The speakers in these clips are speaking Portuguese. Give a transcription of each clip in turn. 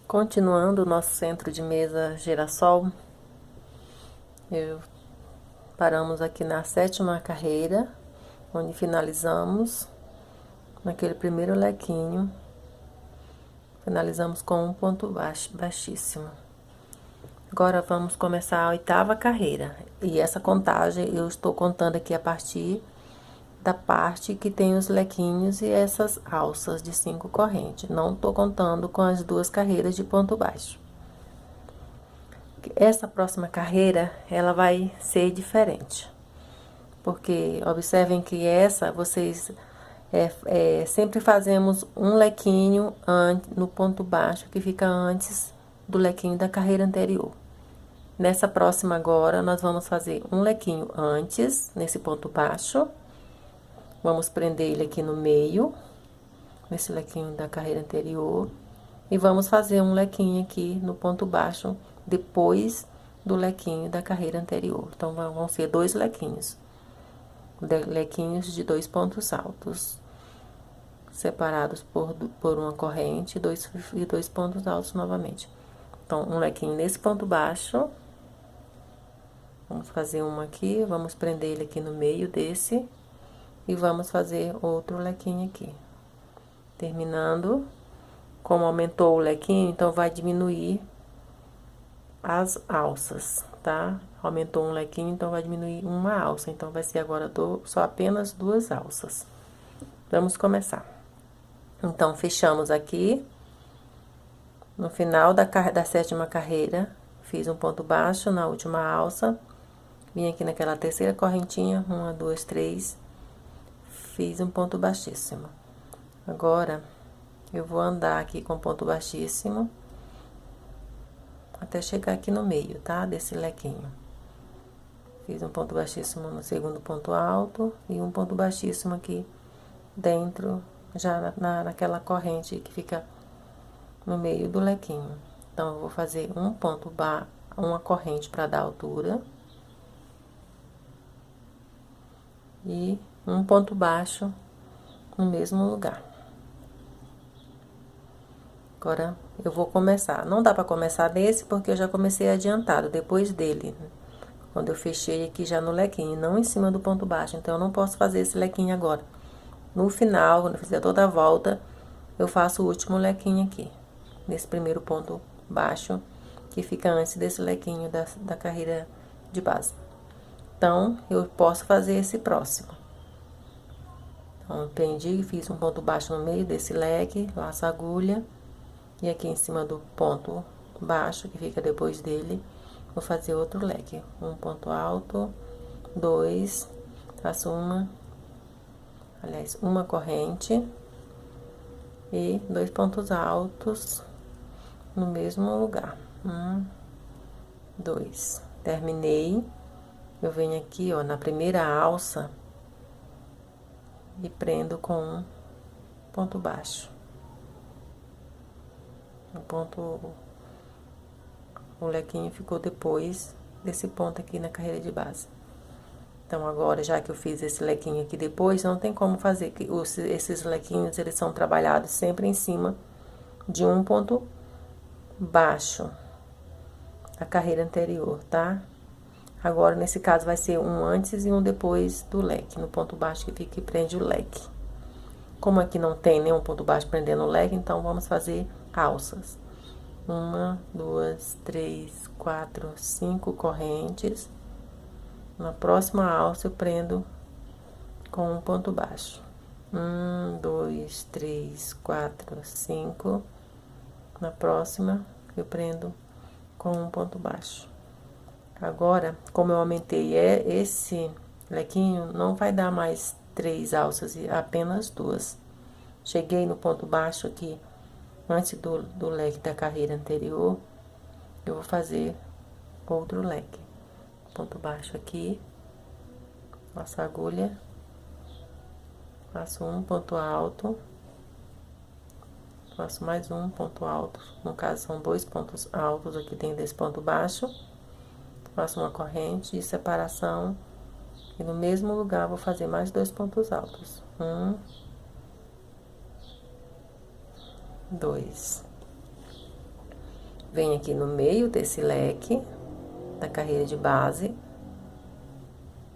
Continuando o nosso centro de mesa girassol, paramos aqui na 7ª carreira, onde finalizamos naquele primeiro lequinho, finalizamos com um ponto baixíssimo. Agora vamos começar a 8ª carreira, e essa contagem eu estou contando aqui a partir da parte que tem os lequinhos e essas alças de 5 correntes. Não estou contando com as 2 carreiras de ponto baixo. Essa próxima carreira, ela vai ser diferente. Porque observem que essa, vocês sempre fazemos um lequinho no ponto baixo, que fica antes do lequinho da carreira anterior. Nessa próxima agora, nós vamos fazer um lequinho antes, nesse ponto baixo. Vamos prender ele aqui no meio, nesse lequinho da carreira anterior. E vamos fazer um lequinho aqui no ponto baixo, depois do lequinho da carreira anterior. Então, vão ser 2 lequinhos. Lequinhos de 2 pontos altos, separados por uma corrente e 2 pontos altos novamente. Então, um lequinho nesse ponto baixo. Vamos fazer uma aqui, vamos prender ele aqui no meio desse. E vamos fazer outro lequinho aqui. Terminando, como aumentou o lequinho, então vai diminuir as alças, tá? Aumentou um lequinho, então vai diminuir uma alça. Então, vai ser agora só apenas 2 alças. Vamos começar. Então, fechamos aqui. No final da 7ª carreira, fiz um ponto baixo na última alça. Vim aqui naquela terceira correntinha, 1, 2, 3. Fiz um ponto baixíssimo. Agora, eu vou andar aqui com ponto baixíssimo até chegar aqui no meio, tá? Desse lequinho. Fiz um ponto baixíssimo no segundo ponto alto e um ponto baixíssimo aqui dentro, já naquela corrente que fica no meio do lequinho. Então, eu vou fazer uma corrente para dar altura. E um ponto baixo no mesmo lugar. Agora, eu vou começar. Não dá para começar nesse, porque eu já comecei adiantado, depois dele. Quando eu fechei aqui já no lequinho, não em cima do ponto baixo. Então, eu não posso fazer esse lequinho agora. No final, quando eu fizer toda a volta, eu faço o último lequinho aqui. Nesse primeiro ponto baixo, que fica antes desse lequinho da carreira de base. Então, eu posso fazer esse próximo. Então, prendi, fiz um ponto baixo no meio desse leque, laço a agulha. E aqui em cima do ponto baixo, que fica depois dele, vou fazer outro leque. Um ponto alto, 2, faço uma corrente. E 2 pontos altos no mesmo lugar. 1, 2. Terminei. Eu venho aqui, ó, na primeira alça e prendo com um ponto baixo. O lequinho ficou depois desse ponto aqui na carreira de base. Então, agora, já que eu fiz esse lequinho aqui depois, não tem como fazer, que esses lequinhos, eles são trabalhados sempre em cima de um ponto baixo da carreira anterior, tá? Agora, nesse caso, vai ser um antes e um depois do leque, no ponto baixo que fica e prende o leque. Como aqui não tem nenhum ponto baixo prendendo o leque, então, vamos fazer alças. 1, 2, 3, 4, 5 correntes. Na próxima alça, eu prendo com um ponto baixo. 1, 2, 3, 4, 5. Na próxima, eu prendo com um ponto baixo. Agora, como eu aumentei esse lequinho, não vai dar mais 3 alças, apenas 2. Cheguei no ponto baixo aqui, antes do leque da carreira anterior, eu vou fazer outro leque. Ponto baixo aqui, passo a agulha, faço um ponto alto, faço mais um ponto alto, no caso são 2 pontos altos aqui dentro desse ponto baixo, faço uma corrente de separação e no mesmo lugar vou fazer mais 2 pontos altos. 1, 2. Venho aqui no meio desse leque da carreira de base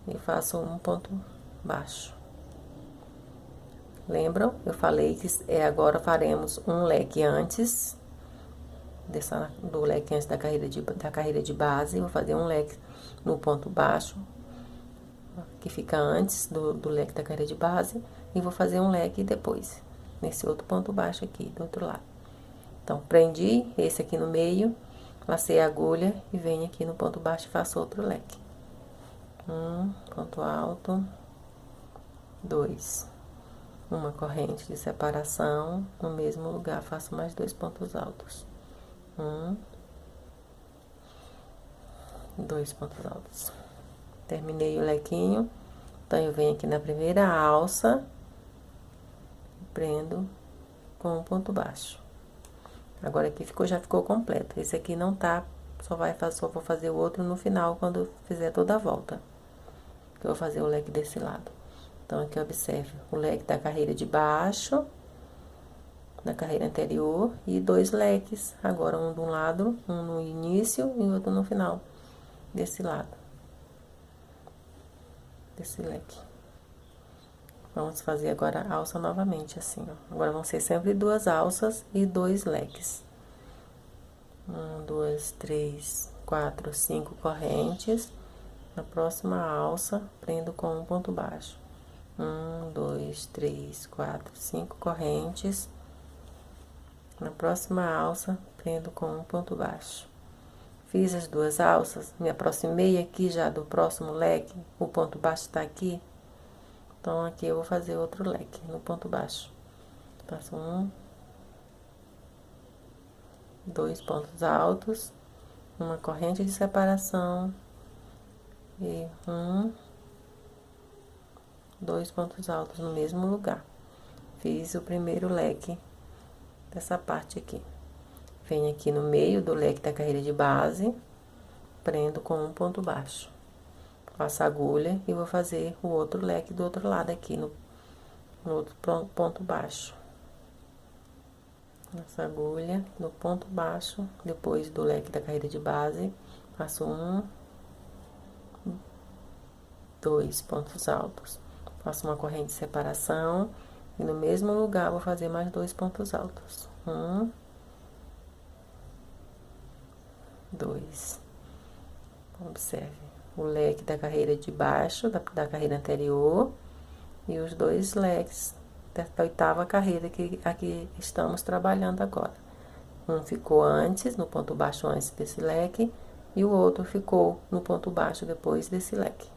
e faço um ponto baixo. Lembram? Eu falei que agora faremos um leque antes do leque antes da carreira de base. Vou fazer um leque no ponto baixo, que fica antes do leque da carreira de base, e vou fazer um leque depois, nesse outro ponto baixo aqui, do outro lado. Então, prendi esse aqui no meio, lacei a agulha e venho aqui no ponto baixo e faço outro leque. Ponto alto, 2. Uma corrente de separação, no mesmo lugar faço mais 2 pontos altos. 2 pontos altos. Terminei o lequinho, então eu venho aqui na primeira alça, prendo com um ponto baixo. Agora aqui já ficou completo. Esse aqui não tá, só vou fazer o outro no final, quando fizer toda a volta. Que eu vou fazer o leque desse lado. Então, aqui observe o leque da carreira de baixo, da carreira anterior, e 2 leques. Agora, um de um lado, um no início e outro no final, desse lado. Desse leque. Vamos fazer agora a alça novamente, assim, ó. Agora, vão ser sempre 2 alças e 2 leques. 1, 2, 3, 4, 5 correntes. Na próxima alça, prendo com um ponto baixo. 1, 2, 3, 4, 5 correntes. Na próxima alça, prendo com um ponto baixo. Fiz as 2 alças, me aproximei aqui já do próximo leque, o ponto baixo tá aqui. Então, aqui eu vou fazer outro leque no ponto baixo. Faço 1, 2 pontos altos, uma corrente de separação e 2 pontos altos no mesmo lugar. Fiz o primeiro leque dessa parte aqui. Venho aqui no meio do leque da carreira de base, prendo com um ponto baixo. Passo a agulha e vou fazer o outro leque do outro lado aqui, no outro ponto baixo. Passo a agulha no ponto baixo, depois do leque da carreira de base, faço 2 pontos altos. Faço uma corrente de separação e no mesmo lugar vou fazer mais 2 pontos altos. 2. Observe o leque da carreira de baixo, da carreira anterior, e os 2 leques da 8ª carreira que aqui estamos trabalhando agora. Um ficou antes, no ponto baixo antes desse leque, e o outro ficou no ponto baixo depois desse leque.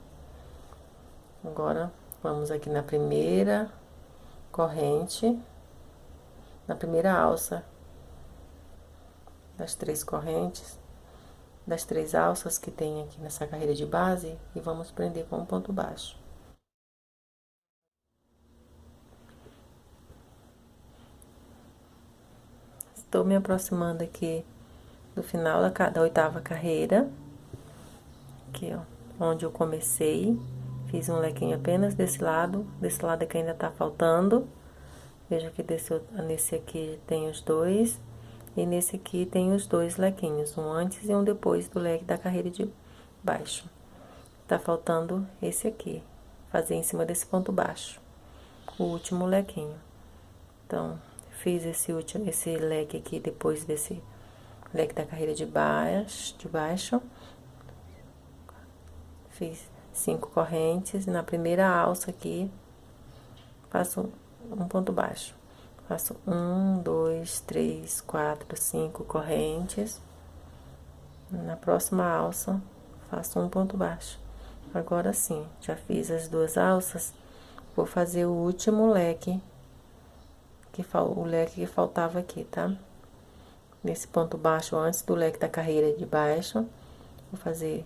Agora, vamos aqui na primeira corrente, na primeira alça das 3 correntes, das 3 alças que tem aqui nessa carreira de base, e vamos prender com um ponto baixo. Estou me aproximando aqui do final da 8ª carreira, aqui, ó, onde eu comecei. Fiz um lequinho apenas desse lado aqui ainda tá faltando. Veja que nesse aqui tem os 2, e nesse aqui tem os 2 lequinhos, um antes e um depois do leque da carreira de baixo. Tá faltando esse aqui, fazer em cima desse ponto baixo, o último lequinho. Então, fiz esse leque aqui depois desse leque da carreira de baixo. Fiz 5 correntes, e na primeira alça aqui, faço um ponto baixo. Faço 1, 2, 3, 4, 5 correntes. Na próxima alça, faço um ponto baixo. Agora sim, já fiz as 2 alças, vou fazer o último leque, o leque que faltava aqui, tá? Nesse ponto baixo, antes do leque da carreira de baixo, vou fazer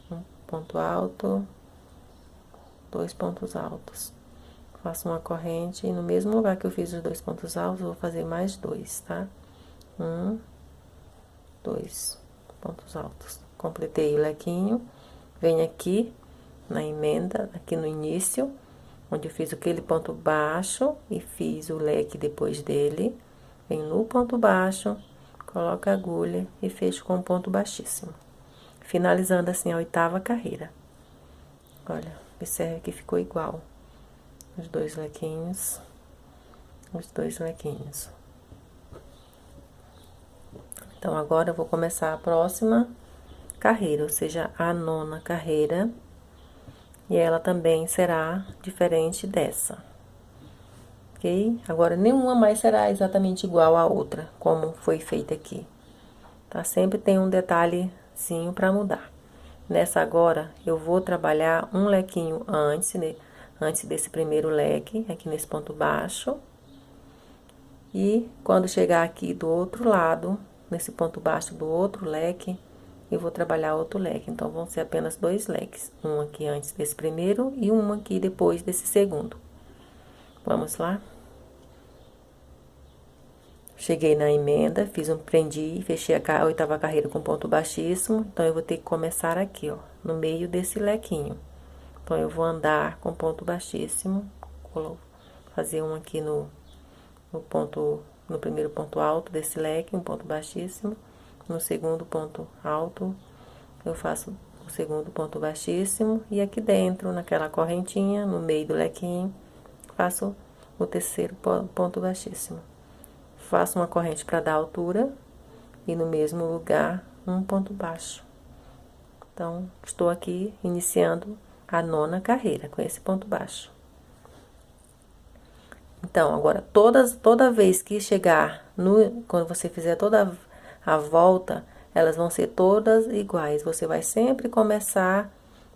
um ponto alto, 2 pontos altos. Faço uma corrente e no mesmo lugar que eu fiz os 2 pontos altos, vou fazer mais 2, tá? 2 pontos altos. Completei o lequinho, venho aqui na emenda, aqui no início, onde eu fiz aquele ponto baixo e fiz o leque depois dele. Venho no ponto baixo, coloco a agulha e fecho com ponto baixíssimo, finalizando assim a 8ª carreira. Olha, observe que ficou igual os dois lequinhos, Então, agora eu vou começar a próxima carreira, ou seja, a 9ª carreira, e ela também será diferente dessa, ok? Agora, nenhuma mais será exatamente igual à outra, como foi feita aqui, tá? Sempre tem um detalhezinho para mudar. Nessa agora, eu vou trabalhar um lequinho antes, né? Antes desse primeiro leque, aqui nesse ponto baixo. E quando chegar aqui do outro lado, nesse ponto baixo do outro leque, eu vou trabalhar outro leque. Então, vão ser apenas 2 leques. Um aqui antes desse primeiro e um aqui depois desse segundo. Vamos lá? Cheguei na emenda, prendi, fechei a 8ª carreira com ponto baixíssimo. Então, eu vou ter que começar aqui, ó, no meio desse lequinho. Então, eu vou andar com ponto baixíssimo, fazer um aqui no primeiro ponto alto desse leque, um ponto baixíssimo. No segundo ponto alto, eu faço o segundo ponto baixíssimo. E aqui dentro, naquela correntinha, no meio do lequinho, faço o terceiro ponto baixíssimo. Faço uma corrente para dar altura e no mesmo lugar um ponto baixo. Então, estou aqui iniciando a 9ª carreira com esse ponto baixo. Então, agora, toda vez que chegar quando você fizer toda a volta, elas vão ser todas iguais. Você vai sempre começar a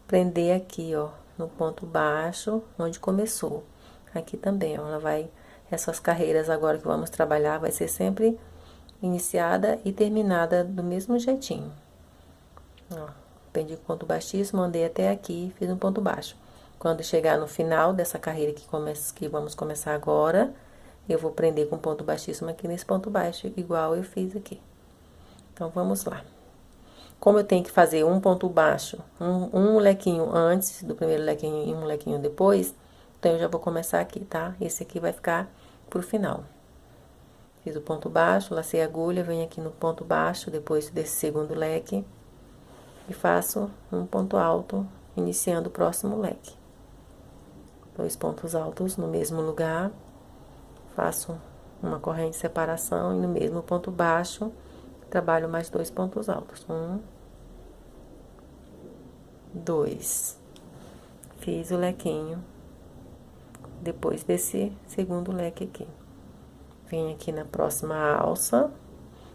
prender aqui, ó, no ponto baixo, onde começou. Aqui também, ó, essas carreiras agora que vamos trabalhar, vai ser sempre iniciada e terminada do mesmo jeitinho. Ó, prendi com ponto baixíssimo, andei até aqui, fiz um ponto baixo. Quando chegar no final dessa carreira que vamos começar agora, eu vou prender com ponto baixíssimo aqui nesse ponto baixo, igual eu fiz aqui. Então, vamos lá. Como eu tenho que fazer um ponto baixo, um lequinho antes do primeiro lequinho e um lequinho depois, então, eu já vou começar aqui, tá? Esse aqui vai ficar pro final. Fiz o ponto baixo, lacei a agulha, venho aqui no ponto baixo, depois desse segundo leque, e faço um ponto alto, iniciando o próximo leque. 2 pontos altos no mesmo lugar, faço uma corrente de separação e no mesmo ponto baixo, trabalho mais 2 pontos altos. 1, 2. Fiz o lequinho, depois desse segundo leque aqui. Venho aqui na próxima alça,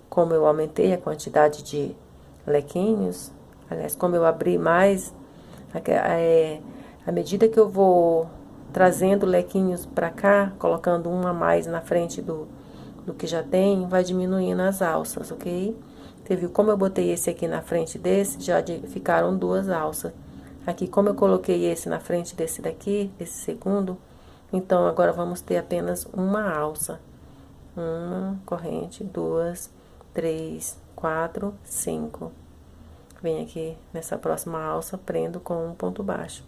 como eu aumentei a quantidade de lequinhos, aliás, como eu abri mais, à medida que eu vou trazendo lequinhos pra cá, colocando um a mais na frente do que já tem, vai diminuindo as alças, ok? Você viu como eu botei esse aqui na frente desse, já ficaram 2 alças. Aqui, como eu coloquei esse na frente desse daqui, esse segundo, então, agora vamos ter apenas uma alça. 1 corrente, 2, 3, 4, 5. Venho aqui nessa próxima alça, prendo com um ponto baixo,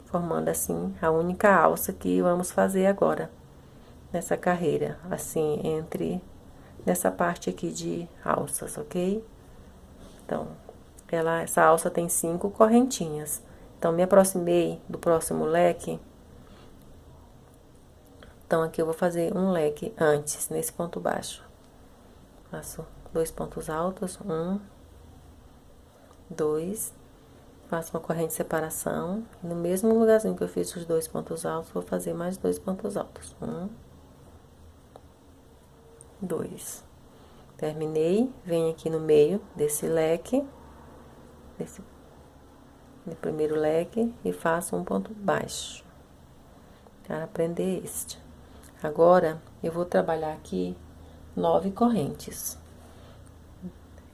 formando assim a única alça que vamos fazer agora, nessa carreira, assim, nessa parte aqui de alças, ok? Então, essa alça tem 5 correntinhas. Então, me aproximei do próximo leque. Então, aqui eu vou fazer um leque antes, nesse ponto baixo. Faço 2 pontos altos, 1, 2, faço uma corrente de separação. No mesmo lugarzinho que eu fiz os 2 pontos altos, vou fazer mais 2 pontos altos. 1, 2. Terminei, venho aqui no meio desse leque, no primeiro leque, e faço um ponto baixo, para prender este. Agora, eu vou trabalhar aqui 9 correntes.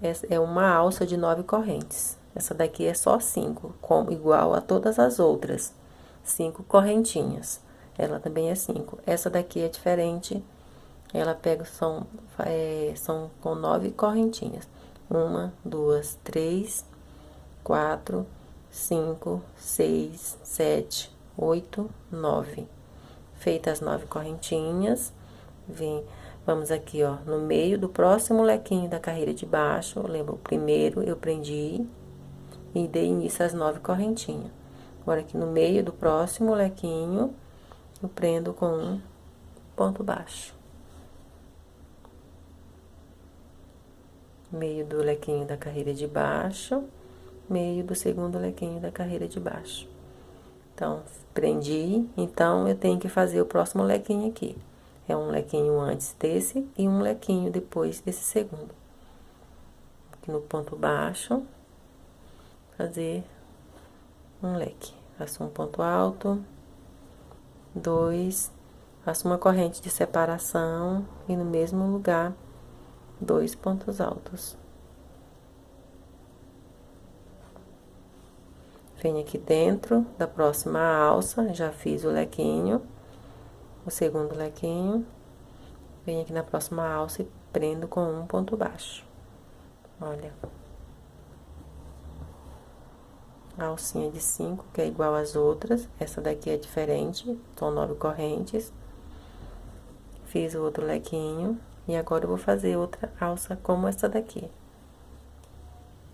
Essa é uma alça de 9 correntes. Essa daqui é só 5, igual a todas as outras. 5 correntinhas. Ela também é 5. Essa daqui é diferente. Ela são com 9 correntinhas. 1, 2, 3, 4, 5, 6, 7, 8, 9. Feitas as 9 correntinhas, Vamos aqui, ó, no meio do próximo lequinho da carreira de baixo. Lembra, o primeiro eu prendi e dei início às 9 correntinhas. Agora, aqui no meio do próximo lequinho, eu prendo com um ponto baixo. Meio do lequinho da carreira de baixo, meio do segundo lequinho da carreira de baixo. Então, prendi, então eu tenho que fazer o próximo lequinho aqui. É um lequinho antes desse e um lequinho depois desse segundo. Aqui no ponto baixo, fazer um leque. Faço um ponto alto, 2, faço uma corrente de separação e no mesmo lugar, 2 pontos altos. Venho aqui dentro da próxima alça, já fiz o lequinho, o segundo lequinho. Venho aqui na próxima alça e prendo com um ponto baixo. Olha. A alcinha de 5, que é igual às outras. Essa daqui é diferente, são 9 correntes. Fiz o outro lequinho. E agora eu vou fazer outra alça como essa daqui.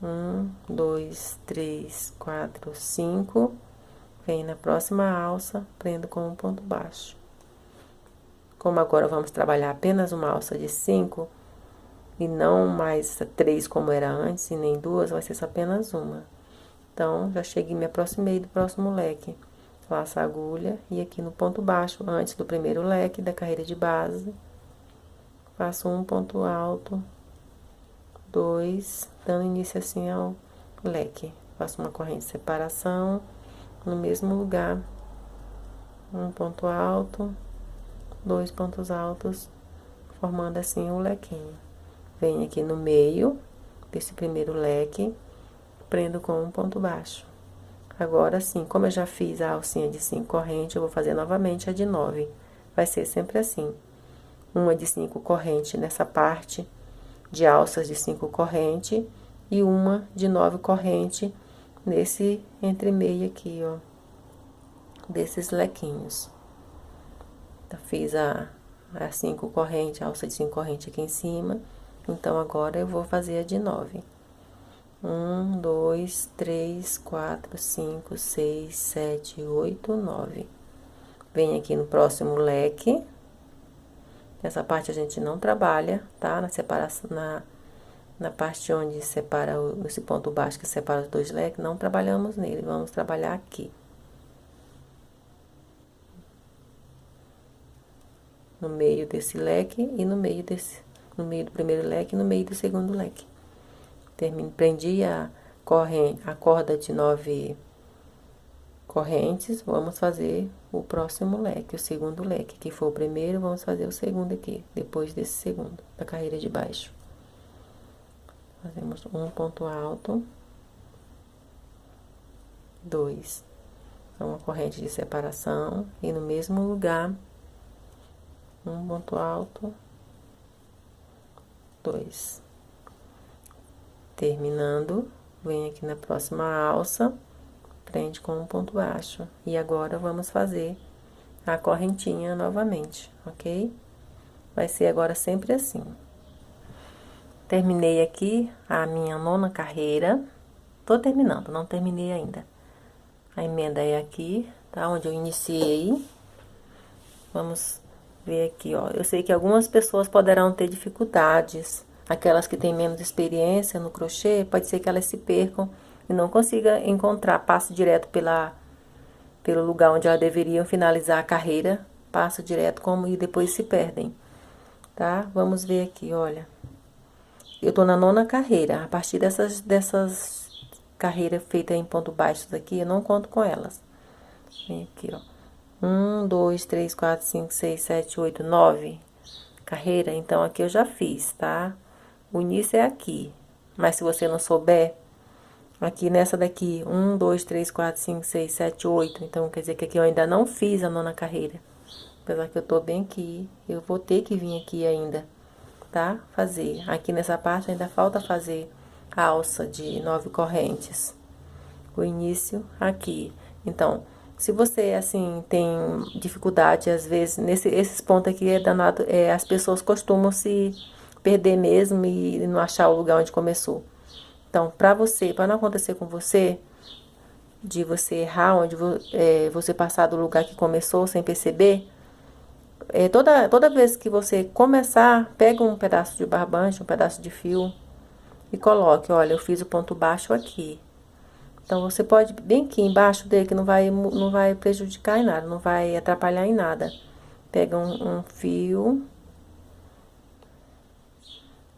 1, 2, 3, 4, 5. Venho na próxima alça, prendo com um ponto baixo. Como agora vamos trabalhar apenas uma alça de 5, e não mais 3 como era antes, e nem 2, vai ser só apenas uma. Então, já cheguei, me aproximei do próximo leque. Laço a agulha e aqui no ponto baixo, antes do primeiro leque da carreira de base, faço um ponto alto, 2, dando início assim ao leque. Faço uma corrente de separação, no mesmo lugar, um ponto alto, 2 pontos altos, formando assim o lequinho. Venho aqui no meio desse primeiro leque, prendo com um ponto baixo. Agora sim, como eu já fiz a alcinha de 5 correntes, eu vou fazer novamente a de 9. Vai ser sempre assim. Uma de 5 correntes nessa parte de alças de 5 correntes e uma de 9 correntes nesse entremeio aqui, ó, desses lequinhos. Então, fiz a 5 correntes, a alça de 5 correntes aqui em cima. Então, agora eu vou fazer a de 9. 1, 2, 3, 4, 5, 6, 7, 8, 9. Vem aqui no próximo leque. Essa parte a gente não trabalha, tá? Na separação, na parte onde separa esse ponto baixo que separa os dois leques, não trabalhamos nele. Vamos trabalhar aqui. No meio desse leque e no meio do primeiro leque e no meio do segundo leque. Prendi a corda de 9 correntes, vamos fazer o próximo leque, o segundo leque, que foi o primeiro, vamos fazer o segundo aqui, depois desse segundo, da carreira de baixo. Fazemos um ponto alto, 2, uma corrente de separação, e no mesmo lugar, um ponto alto, 2. Terminando, vem aqui na próxima alça, prende com um ponto baixo. E agora, vamos fazer a correntinha novamente, ok? Vai ser agora sempre assim. Terminei aqui a minha 9ª carreira. Tô terminando, não terminei ainda. A emenda é aqui, tá? Onde eu iniciei. Vamos ver aqui, ó. Eu sei que algumas pessoas poderão ter dificuldades. Aquelas que têm menos experiência no crochê, pode ser que elas se percam e não consigam encontrar, passo direto pelo lugar onde elas deveriam finalizar a carreira, passo direto como e depois se perdem, tá? Vamos ver aqui, olha. Eu tô na 9ª carreira, a partir dessas carreiras feitas em ponto baixo aqui, eu não conto com elas. Vem aqui, ó. 1, 2, 3, 4, 5, 6, 7, 8, 9 carreira, então aqui eu já fiz, tá? O início é aqui, mas se você não souber, aqui nessa daqui, 1, 2, 3, 4, 5, 6, 7, 8, então quer dizer que aqui eu ainda não fiz a 9ª carreira. Apesar que eu tô bem aqui, eu vou ter que vir aqui ainda, tá? Fazer. Aqui nessa parte ainda falta fazer a alça de 9 correntes. O início aqui. Então, Se você, assim, tem dificuldade, às vezes, esses pontos aqui é danado, as pessoas costumam se perder mesmo e não achar o lugar onde começou. Então, para não acontecer com você, de você errar, onde você passar do lugar que começou sem perceber, toda vez que você começar, pega um pedaço de barbante, um pedaço de fio e coloque, olha, eu fiz o ponto baixo aqui. Então, você pode, bem aqui embaixo dele, que não vai prejudicar em nada, não vai atrapalhar em nada. Pega um fio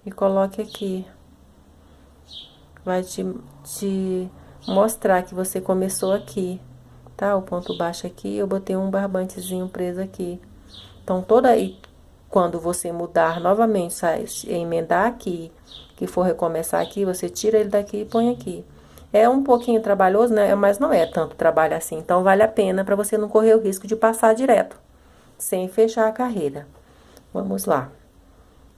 e coloque aqui. Vai te mostrar que você começou aqui, tá? O ponto baixo aqui, eu botei um barbantezinho preso aqui. Então, quando você mudar novamente, emendar aqui, que for recomeçar aqui, você tira ele daqui e põe aqui. É um pouquinho trabalhoso, né? Mas não é tanto trabalho assim. Então, vale a pena para você não correr o risco de passar direto, sem fechar a carreira. Vamos lá.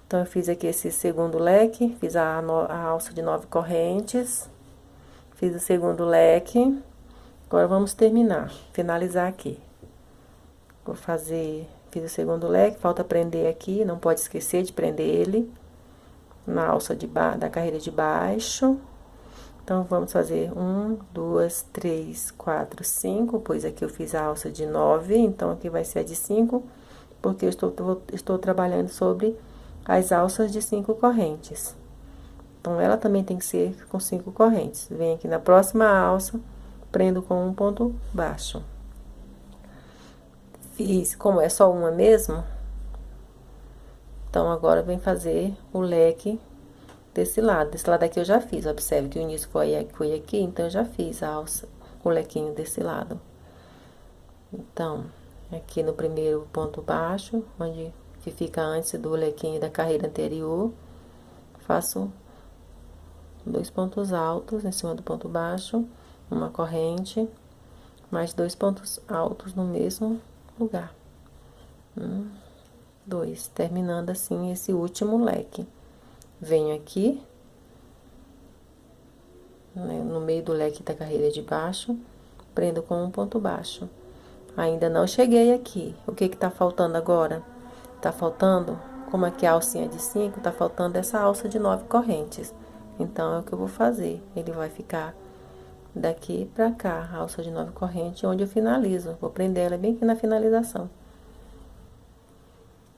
Então, eu fiz aqui esse segundo leque, fiz a alça de 9 correntes, fiz o segundo leque. Agora, vamos terminar, finalizar aqui. Vou fazer, fiz o segundo leque, falta prender aqui, não pode esquecer de prender ele na alça da carreira de baixo. Então, vamos fazer 1, 2, 3, 4, 5, pois aqui eu fiz a alça de 9, então aqui vai ser a de 5, porque eu estou trabalhando sobre as alças de 5 correntes. Então, ela também tem que ser com 5 correntes. Venho aqui na próxima alça, prendo com um ponto baixo. Fiz, como é só uma mesmo, então agora vem fazer o leque desse lado. Desse lado aqui eu já fiz, observe que o início foi aqui, então eu já fiz a alça, o lequinho desse lado. Então, aqui no primeiro ponto baixo, onde que fica antes do lequinho da carreira anterior, faço 2 pontos altos em cima do ponto baixo, uma corrente, mais 2 pontos altos no mesmo lugar. 1, 2, terminando assim esse último leque. Venho aqui, né, no meio do leque da carreira de baixo, prendo com um ponto baixo. Ainda não cheguei aqui. O que que tá faltando agora? Tá faltando, como aqui a alcinha de 5, tá faltando essa alça de 9 correntes. Então, é o que eu vou fazer. Ele vai ficar daqui pra cá, a alça de 9 correntes, onde eu finalizo. Vou prender ela bem aqui na finalização.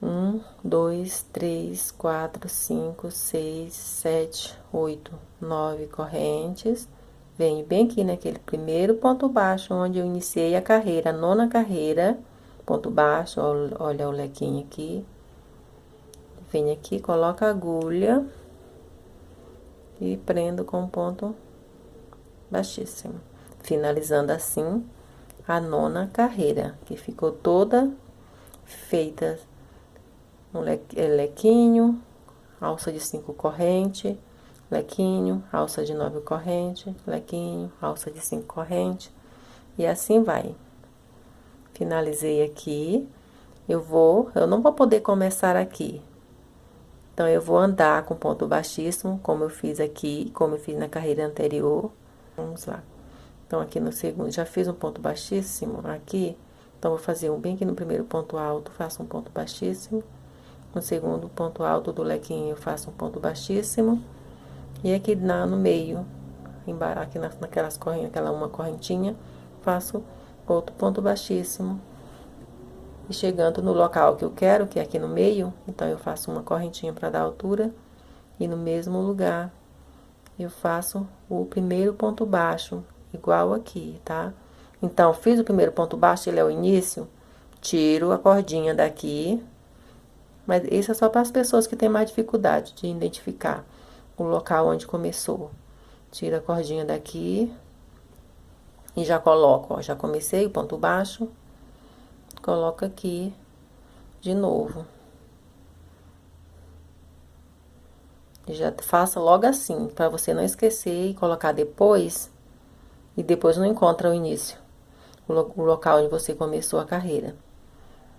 1, 2, 3, 4, 5, 6, 7, 8, 9 correntes. Venho bem aqui naquele primeiro ponto baixo, onde eu iniciei a carreira, a nona carreira, ponto baixo, olha o lequinho aqui. Venho aqui, coloco a agulha e prendo com um ponto baixíssimo. Finalizando assim a nona carreira, que ficou toda feita um lequinho, alça de 5 correntes, lequinho, alça de 9 correntes, lequinho, alça de 5 correntes, e assim vai. Finalizei aqui, eu não vou poder começar aqui, então eu vou andar com ponto baixíssimo, como eu fiz aqui, como eu fiz na carreira anterior. Vamos lá. Então, aqui no segundo, já fiz um ponto baixíssimo aqui, então vou fazer bem aqui no primeiro ponto alto, faço um ponto baixíssimo. No segundo ponto alto do lequinho, eu faço um ponto baixíssimo. E aqui no meio, aqui naquelas correntes, uma correntinha, faço outro ponto baixíssimo. E chegando no local que eu quero, que é aqui no meio, então eu faço uma correntinha para dar altura. E no mesmo lugar, eu faço o primeiro ponto baixo, igual aqui, tá? Então, fiz o primeiro ponto baixo, ele é o início, tiro a cordinha daqui. Mas isso é só para as pessoas que têm mais dificuldade de identificar o local onde começou. Tira a cordinha daqui e já coloco, ó, já comecei o ponto baixo, coloco aqui de novo. E já faça logo assim, para você não esquecer e colocar depois, e depois não encontra o início, o local onde você começou a carreira.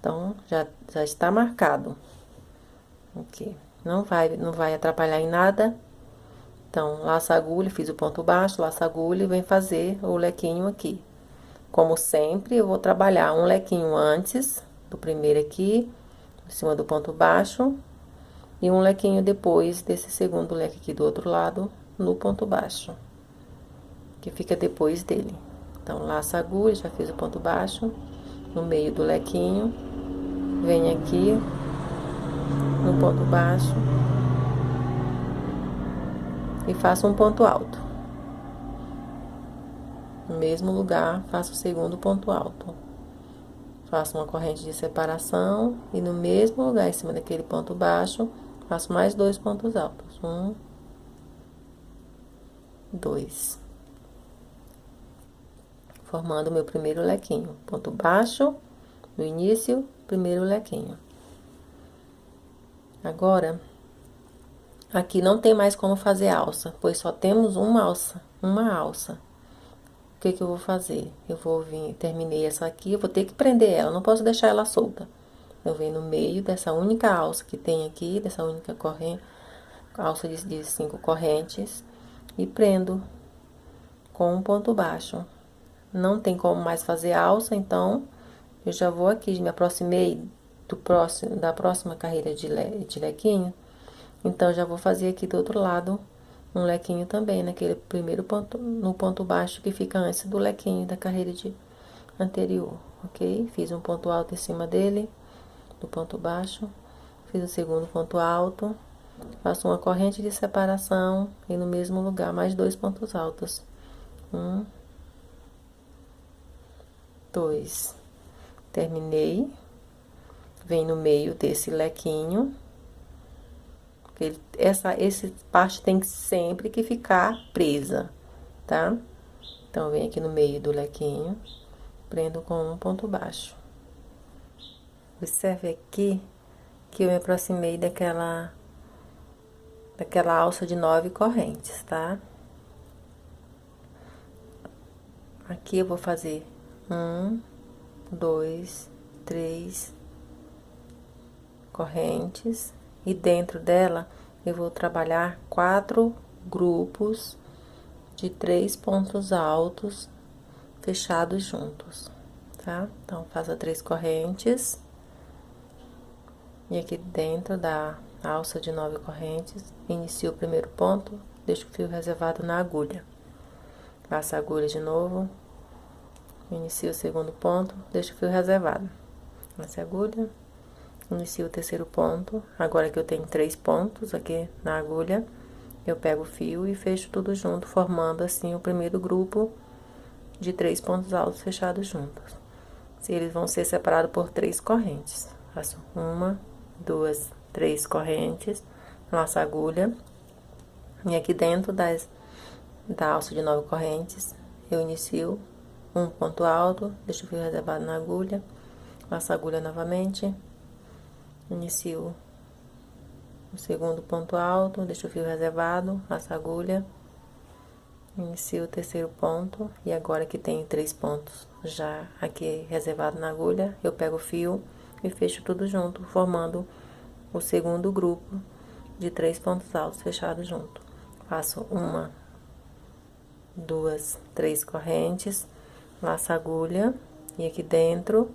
Então, já está marcado. Aqui. Não vai atrapalhar em nada. Então, laça a agulha, fiz o ponto baixo, laça a agulha e vem fazer o lequinho aqui. como sempre, eu vou trabalhar um lequinho antes do primeiro aqui, em cima do ponto baixo, e um lequinho depois desse segundo leque aqui do outro lado, no ponto baixo, que fica depois dele. Então, laço a agulha, já fiz o ponto baixo, no meio do lequinho, venho aqui, no ponto baixo, e faço um ponto alto. No mesmo lugar, faço o segundo ponto alto. Faço uma corrente de separação e no mesmo lugar, em cima daquele ponto baixo, faço mais 2 pontos altos. 1, 2. Formando o meu primeiro lequinho. Ponto baixo, no início, primeiro lequinho. Agora, aqui não tem mais como fazer alça, pois só temos uma alça. O que que eu vou fazer? Eu vou vir, terminei essa aqui, eu vou ter que prender ela, não posso deixar ela solta. Eu venho no meio dessa única alça que tem aqui, dessa única corrente, alça de 5 correntes, e prendo com um ponto baixo. Não tem como mais fazer alça, então, eu já vou aqui, me aproximei da próxima carreira de lequinho, então, já vou fazer aqui do outro lado um lequinho também, naquele primeiro ponto, no ponto baixo que fica antes do lequinho da carreira anterior, ok? Fiz um ponto alto em cima dele, do ponto baixo, fiz o segundo ponto alto, faço uma corrente de separação e no mesmo lugar mais 2 pontos altos. 1, 2. Terminei, vem no meio desse lequinho. Essa parte tem que sempre que ficar presa, tá? Então, vem aqui no meio do lequinho, prendo com um ponto baixo. Observe aqui que eu me aproximei daquela alça de 9 correntes, tá? Aqui eu vou fazer 1, 2, 3 correntes. E dentro dela, eu vou trabalhar 4 grupos de 3 pontos altos fechados juntos, tá? Então, faça 3 correntes. E aqui dentro da alça de 9 correntes, inicio o primeiro ponto, deixo o fio reservado na agulha. Passo a agulha de novo, inicio o segundo ponto, deixo o fio reservado. Passo a agulha. Inicio o terceiro ponto, agora que eu tenho 3 pontos aqui na agulha, eu pego o fio e fecho tudo junto, formando assim o primeiro grupo de 3 pontos altos fechados juntos. Eles vão ser separados por 3 correntes. Faço 1, 2, 3 correntes, laço a agulha, e aqui dentro da alça de 9 correntes, eu inicio um ponto alto, deixo o fio reservado na agulha, laço a agulha novamente. Inicio o segundo ponto alto, deixo o fio reservado, laço a agulha, inicio o terceiro ponto, e agora que tem 3 pontos já aqui reservado na agulha, eu pego o fio e fecho tudo junto, formando o segundo grupo de 3 pontos altos fechados junto. Faço 1, 2, 3 correntes, laço a agulha, e aqui dentro,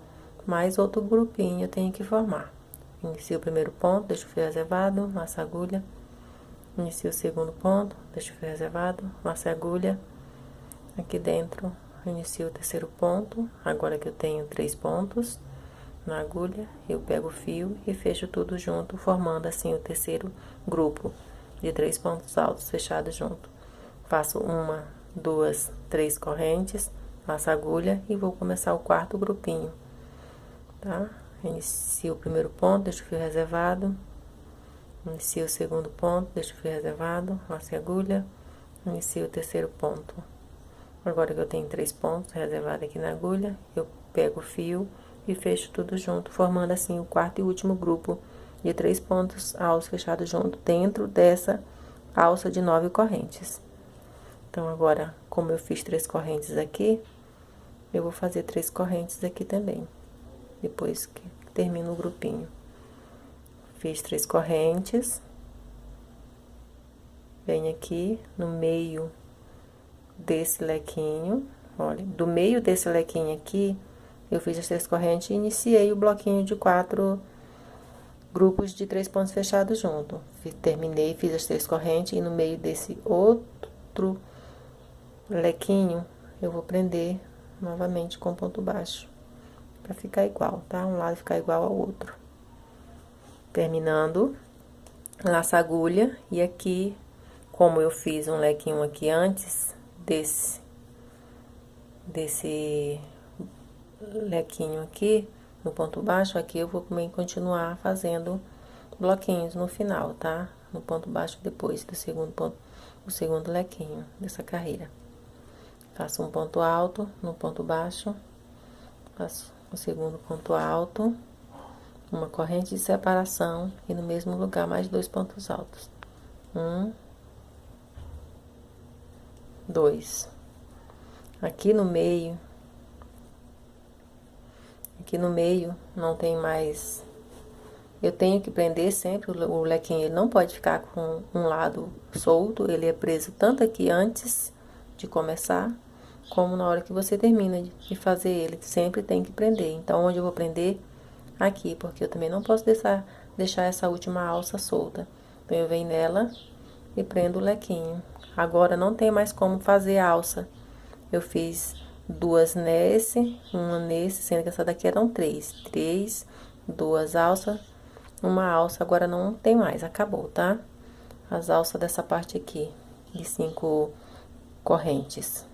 mais outro grupinho eu tenho que formar. Inicio o primeiro ponto, deixo o fio reservado, laço a agulha. Inicio o segundo ponto, deixo o fio reservado, laço a agulha. Aqui dentro, inicio o terceiro ponto. Agora que eu tenho 3 pontos na agulha, eu pego o fio e fecho tudo junto, formando assim o terceiro grupo de 3 pontos altos fechados junto. Faço 1, 2, 3 correntes, laço a agulha e vou começar o quarto grupinho, tá? Inicio o primeiro ponto, deixo o fio reservado. Inicio o segundo ponto, deixo o fio reservado, laço a agulha. Inicio o terceiro ponto. Agora que eu tenho 3 pontos reservados aqui na agulha, eu pego o fio e fecho tudo junto, formando assim o quarto e último grupo de 3 pontos altos fechados junto dentro dessa alça de 9 correntes. Então, agora, como eu fiz 3 correntes aqui, eu vou fazer 3 correntes aqui também, depois que termino o grupinho. Fiz 3 correntes, venho aqui no meio desse lequinho, Olha, do meio desse lequinho aqui, eu fiz as 3 correntes e iniciei o bloquinho de 4 grupos de 3 pontos fechados junto. Terminei, fiz as 3 correntes e no meio desse outro lequinho, eu vou prender novamente com ponto baixo, pra ficar igual, tá? Um lado ficar igual ao outro. Terminando, laço a agulha e aqui, como eu fiz um lequinho aqui antes desse lequinho aqui, no ponto baixo, aqui eu vou também continuar fazendo bloquinhos no final, tá? No ponto baixo depois do segundo ponto, o segundo lequinho dessa carreira. Faço um ponto alto no ponto baixo, faço o segundo ponto alto, uma corrente de separação e no mesmo lugar mais 2 pontos altos. 1, 2. Aqui no meio não tem mais, eu tenho que prender sempre o lequinho, ele não pode ficar com um lado solto, ele é preso tanto aqui antes de começar, como na hora que você termina de fazer ele, sempre tem que prender. Então, onde eu vou prender? Aqui, porque eu também não posso deixar essa última alça solta. Então, eu venho nela e prendo o lequinho. Agora, não tem mais como fazer alça. Eu fiz 2 nesse, uma nesse, sendo que essa daqui eram 3. 3, 2 alças, uma alça, agora não tem mais, acabou, tá? As alças dessa parte aqui, de 5 correntes.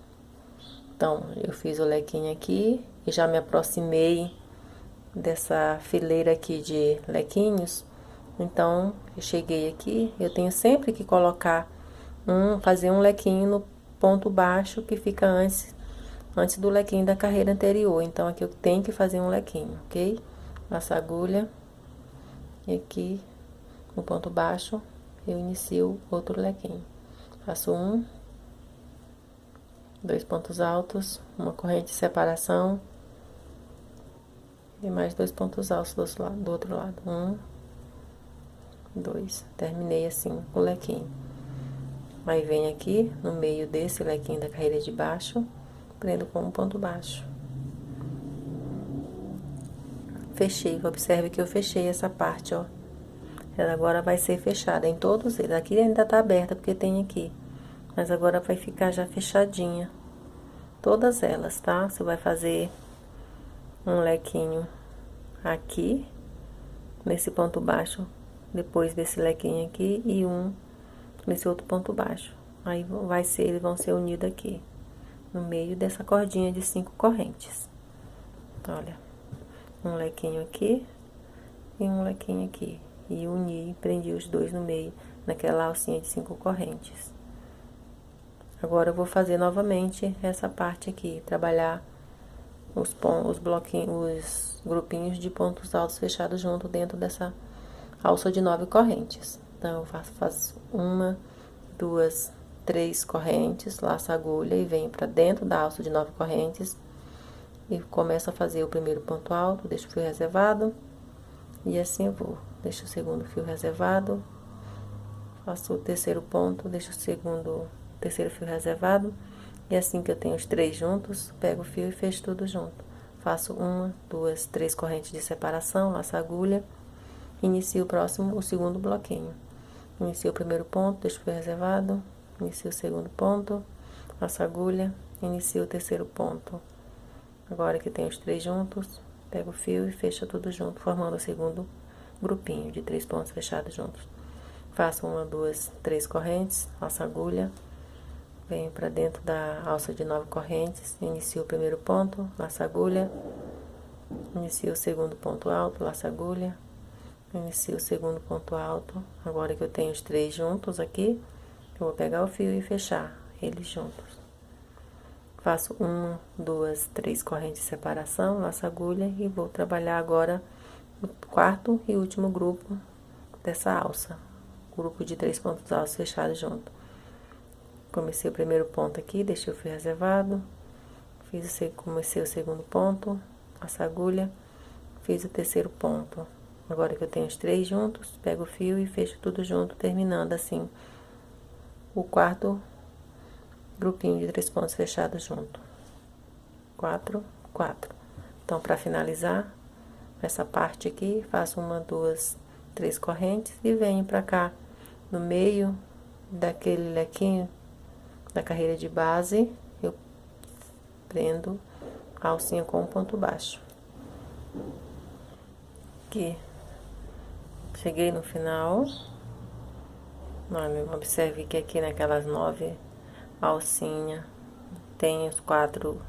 Então, eu fiz o lequinho aqui e já me aproximei dessa fileira aqui de lequinhos. Então, eu cheguei aqui, eu tenho sempre que colocar fazer um lequinho no ponto baixo que fica antes do lequinho da carreira anterior. Então, aqui eu tenho que fazer um lequinho, ok? Laço a agulha e aqui no ponto baixo eu inicio outro lequinho. Faço 1, 2 pontos altos, uma corrente de separação e mais 2 pontos altos do outro lado. 1, 2. Terminei assim o lequinho. Aí, vem aqui no meio desse lequinho da carreira de baixo, prendo com um ponto baixo. Fechei, observe que eu fechei essa parte, ó. Ela agora vai ser fechada em todos eles. Aqui ainda tá aberta, porque tem aqui. Mas agora vai ficar já fechadinha. Todas elas, tá? Você vai fazer um lequinho aqui, nesse ponto baixo, depois desse lequinho aqui, e um nesse outro ponto baixo. Aí, eles vão ser unidos aqui, no meio dessa cordinha de 5 correntes. Olha, um lequinho aqui e um lequinho aqui. E uni, prendi os dois no meio, naquela alcinha de 5 correntes. Agora, eu vou fazer novamente essa parte aqui, trabalhar os bloquinhos, os grupinhos de pontos altos fechados junto dentro dessa alça de 9 correntes. Então, eu faço 1, 2, 3 correntes, laço a agulha e venho pra dentro da alça de 9 correntes e começo a fazer o primeiro ponto alto, deixo o fio reservado e assim eu vou. Deixo o segundo fio reservado, faço o terceiro ponto, deixo o terceiro fio reservado. E assim que eu tenho os 3 juntos, pego o fio e fecho tudo junto. Faço 1, 2, 3 correntes de separação, laço a agulha, inicio o segundo bloquinho. Inicio o primeiro ponto, deixo o fio reservado, inicio o segundo ponto, laço a agulha, inicio o terceiro ponto. Agora que tenho os 3 juntos, pego o fio e fecho tudo junto, formando o segundo grupinho de 3 pontos fechados juntos. Faço 1, 2, 3 correntes, laço a agulha, venho pra dentro da alça de 9 correntes, inicio o primeiro ponto, laço a agulha, inicio o segundo ponto alto, laço a agulha, inicio o segundo ponto alto. Agora que eu tenho os 3 juntos aqui, eu vou pegar o fio e fechar eles juntos. Faço 1, 2, 3 correntes de separação, laço a agulha e vou trabalhar agora o quarto e último grupo dessa alça. Grupo de 3 pontos altos fechados junto. Comecei o primeiro ponto aqui, deixei o fio reservado, comecei o segundo ponto, laço a agulha, fiz o terceiro ponto. Agora que eu tenho os 3 juntos, pego o fio e fecho tudo junto, terminando assim o quarto grupinho de 3 pontos fechados junto. 4, 4. Então, para finalizar essa parte aqui, faço 1, 2, 3 correntes e venho pra cá, no meio daquele lequinho da carreira de base, eu prendo a alcinha com um ponto baixo. Aqui, cheguei no final. Olha, observe que aqui naquelas 9 alcinhas tem os 4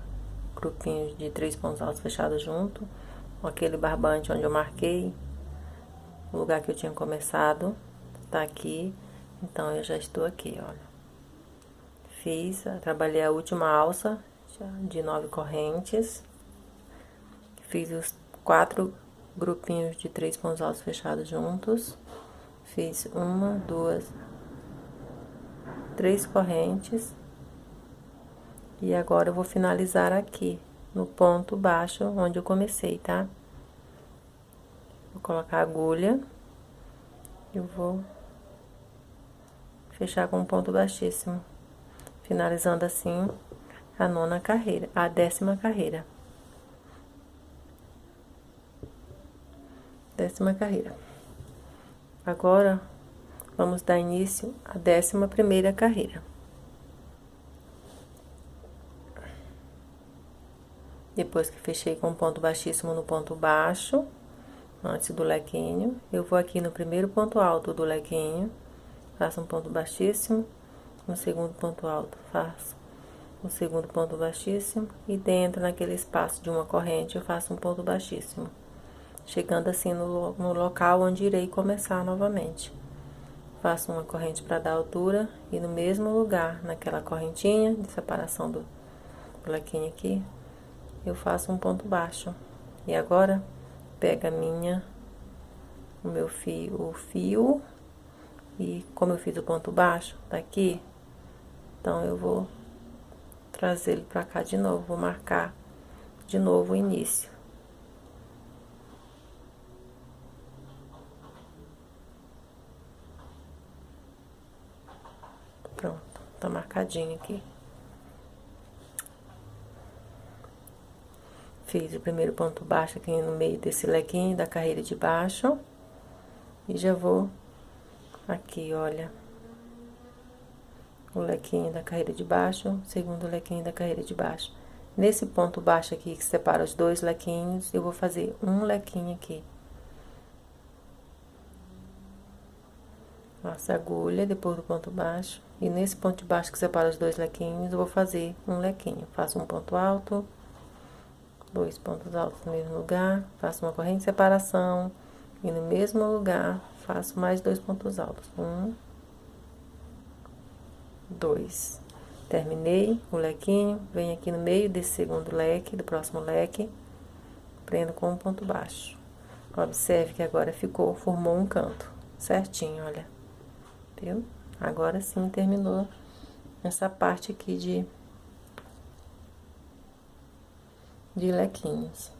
grupinhos de 3 pontos altos fechados junto. Aquele barbante onde eu marquei o lugar que eu tinha começado, tá aqui. Então, eu já estou aqui, olha. Trabalhei a última alça de 9 correntes. Fiz os 4 grupinhos de 3 pontos altos fechados juntos. Fiz 1, 2, 3 correntes. E agora eu vou finalizar aqui, no ponto baixo onde eu comecei, tá? Vou colocar a agulha. Eu vou fechar com um ponto baixíssimo, finalizando assim a 9ª carreira, a 10ª carreira. 10ª carreira. Agora, vamos dar início à 11ª carreira. Depois que fechei com um ponto baixíssimo no ponto baixo, antes do lequinho, eu vou aqui no primeiro ponto alto do lequinho, faço um ponto baixíssimo, no segundo ponto alto faço o segundo ponto baixíssimo, e dentro naquele espaço de uma corrente eu faço um ponto baixíssimo, chegando assim no local onde irei começar novamente. Faço uma corrente para dar altura, e no mesmo lugar, naquela correntinha de separação do lequinho aqui, eu faço um ponto baixo. E agora, pega o fio, e como eu fiz o ponto baixo daqui, então eu vou trazer ele pra cá de novo, vou marcar de novo o início. Pronto, tá marcadinho aqui. Fiz o primeiro ponto baixo aqui no meio desse lequinho da carreira de baixo. E já vou aqui, olha, o lequinho da carreira de baixo, segundo lequinho da carreira de baixo. Nesse ponto baixo aqui, que separa os 2 lequinhos, eu vou fazer um lequinho aqui. Passo a agulha depois do ponto baixo. E nesse ponto de baixo que separa os 2 lequinhos, eu vou fazer um lequinho. Faço um ponto alto, 2 pontos altos no mesmo lugar, faço uma corrente de separação, e no mesmo lugar faço mais 2 pontos altos. 1, 2. Terminei o lequinho, venho aqui no meio desse segundo leque, do próximo leque, prendo com um ponto baixo. Observe que agora formou um canto certinho, olha. Viu? Agora sim terminou essa parte aqui de lequinhos.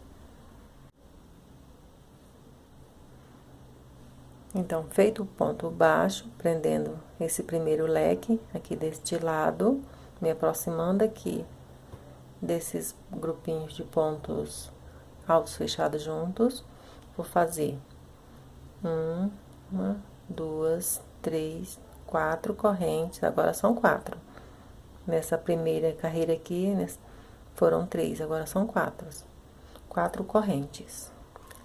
Então, feito o ponto baixo, prendendo esse primeiro leque aqui deste lado, me aproximando aqui desses grupinhos de pontos altos fechados juntos, vou fazer 1, 2, 3, 4 correntes, agora são 4. Nessa primeira carreira aqui, foram 3, agora são 4. 4 correntes.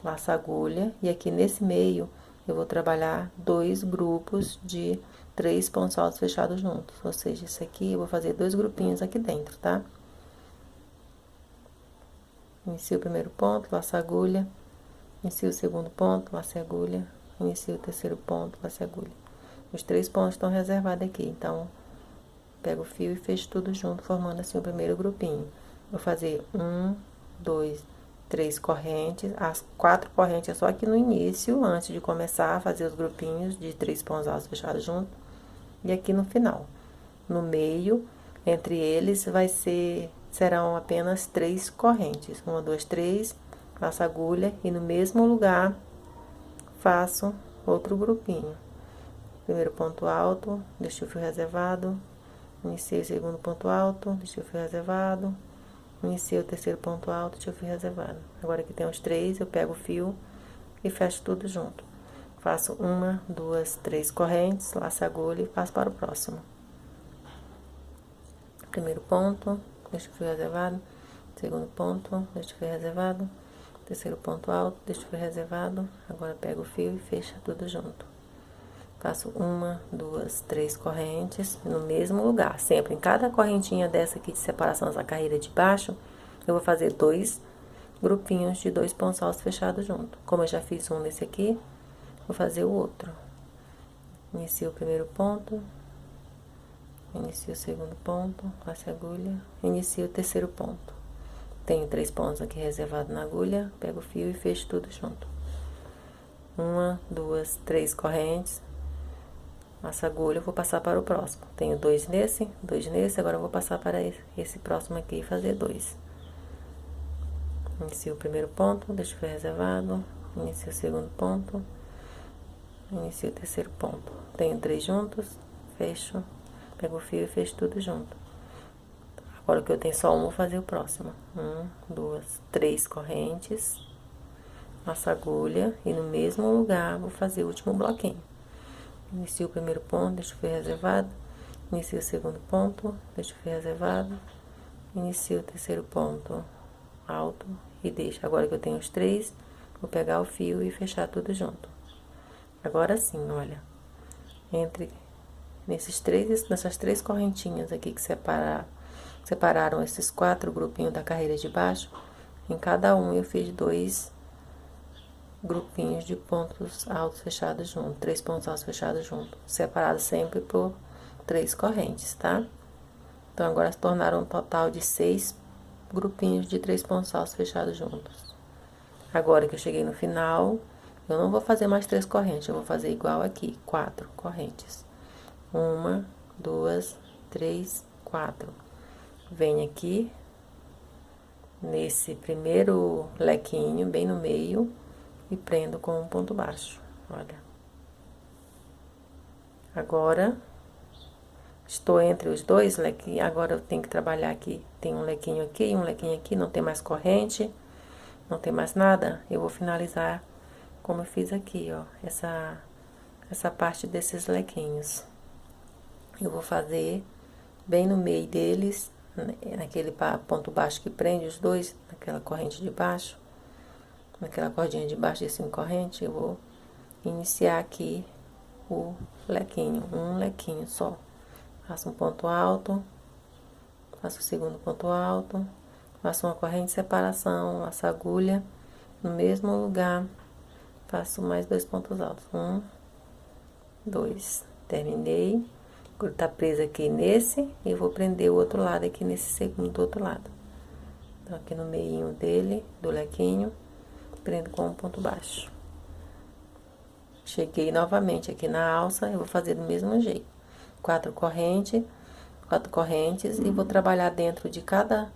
Laço a agulha, e aqui nesse meio eu vou trabalhar 2 grupos de 3 pontos altos fechados juntos. Ou seja, isso aqui eu vou fazer 2 grupinhos aqui dentro, tá? Inicio o primeiro ponto, laço a agulha. Inicio o segundo ponto, laço a agulha. Inicio o terceiro ponto, laço a agulha. Os 3 pontos estão reservados aqui, então, pego o fio e fecho tudo junto, formando assim o primeiro grupinho. Vou fazer 1, 2, 3 correntes, as 4 correntes é só aqui no início, antes de começar a fazer os grupinhos de 3 pontos altos fechados junto, e aqui no final. No meio, entre eles, serão apenas 3 correntes. 1, 2, 3, faço agulha, e no mesmo lugar, faço outro grupinho. Primeiro ponto alto, deixo o fio reservado, iniciei o segundo ponto alto, deixei o fio reservado, Inicio o terceiro ponto alto, tiro fio reservado. Agora aqui tem os 3, eu pego o fio e fecho tudo junto. Faço 1, 2, 3 correntes, laço a agulha e passo para o próximo. Primeiro ponto, deixo o fio reservado. Segundo ponto, deixo o fio reservado. Terceiro ponto alto, deixo o fio reservado. Agora pego o fio e fecho tudo junto. Faço 1, 2, 3 correntes no mesmo lugar. Sempre em cada correntinha dessa aqui de separação da carreira de baixo, eu vou fazer 2 grupinhos de 2 pontos altos fechados junto. Como eu já fiz um nesse aqui, vou fazer o outro. Inicio o primeiro ponto. Inicio o segundo ponto, passo a agulha, inicio o terceiro ponto. Tenho 3 pontos aqui reservados na agulha, pego o fio e fecho tudo junto. 1, 2, 3 correntes, passo a agulha, vou passar para o próximo. Tenho 2 nesse, agora eu vou passar para esse próximo aqui e fazer 2. Inicio o primeiro ponto, deixo o fio reservado, inicio o segundo ponto, inicio o terceiro ponto. Tenho 3 juntos, fecho. Pego o fio e fecho tudo junto. Agora que eu tenho só um, vou fazer o próximo. 1, 2, 3 correntes. Passo a agulha e no mesmo lugar vou fazer o último bloquinho. Inicio o primeiro ponto, deixo o fio reservado. Inicio o segundo ponto, deixo o fio reservado. Inicio o terceiro ponto alto e deixo. Agora que eu tenho os 3, vou pegar o fio e fechar tudo junto. Agora sim, olha. Nessas 3 correntinhas aqui que separaram esses 4 grupinhos da carreira de baixo, em cada um eu fiz 2 grupinhos de pontos altos fechados juntos, 3 pontos altos fechados juntos, separados sempre por 3 correntes, tá? Então, agora se tornaram um total de 6 grupinhos de 3 pontos altos fechados juntos. Agora que eu cheguei no final, eu não vou fazer mais 3 correntes, eu vou fazer igual aqui, 4 correntes. 1, 2, 3, 4. Venho aqui, nesse primeiro lequinho, bem no meio, e prendo com um ponto baixo, olha. Agora, estou entre os 2 lequinhos, agora eu tenho que trabalhar aqui. Tem um lequinho aqui e um lequinho aqui, não tem mais corrente, não tem mais nada. Eu vou finalizar como eu fiz aqui, ó, essa parte desses lequinhos. Eu vou fazer bem no meio deles, naquele ponto baixo que prende os 2, naquela corrente de baixo, naquela cordinha de baixo desse corrente, eu vou iniciar aqui o lequinho, um lequinho só. Faço um ponto alto, faço o segundo ponto alto, faço uma corrente de separação, laço a agulha no mesmo lugar, faço mais 2 pontos altos. 1, 2, terminei. Tá preso aqui nesse e vou prender o outro lado aqui nesse segundo do outro lado. Então, aqui no meio dele, do lequinho, prendo com um ponto baixo. Cheguei novamente aqui na alça, eu vou fazer do mesmo jeito. 4 correntes e vou trabalhar dentro de cada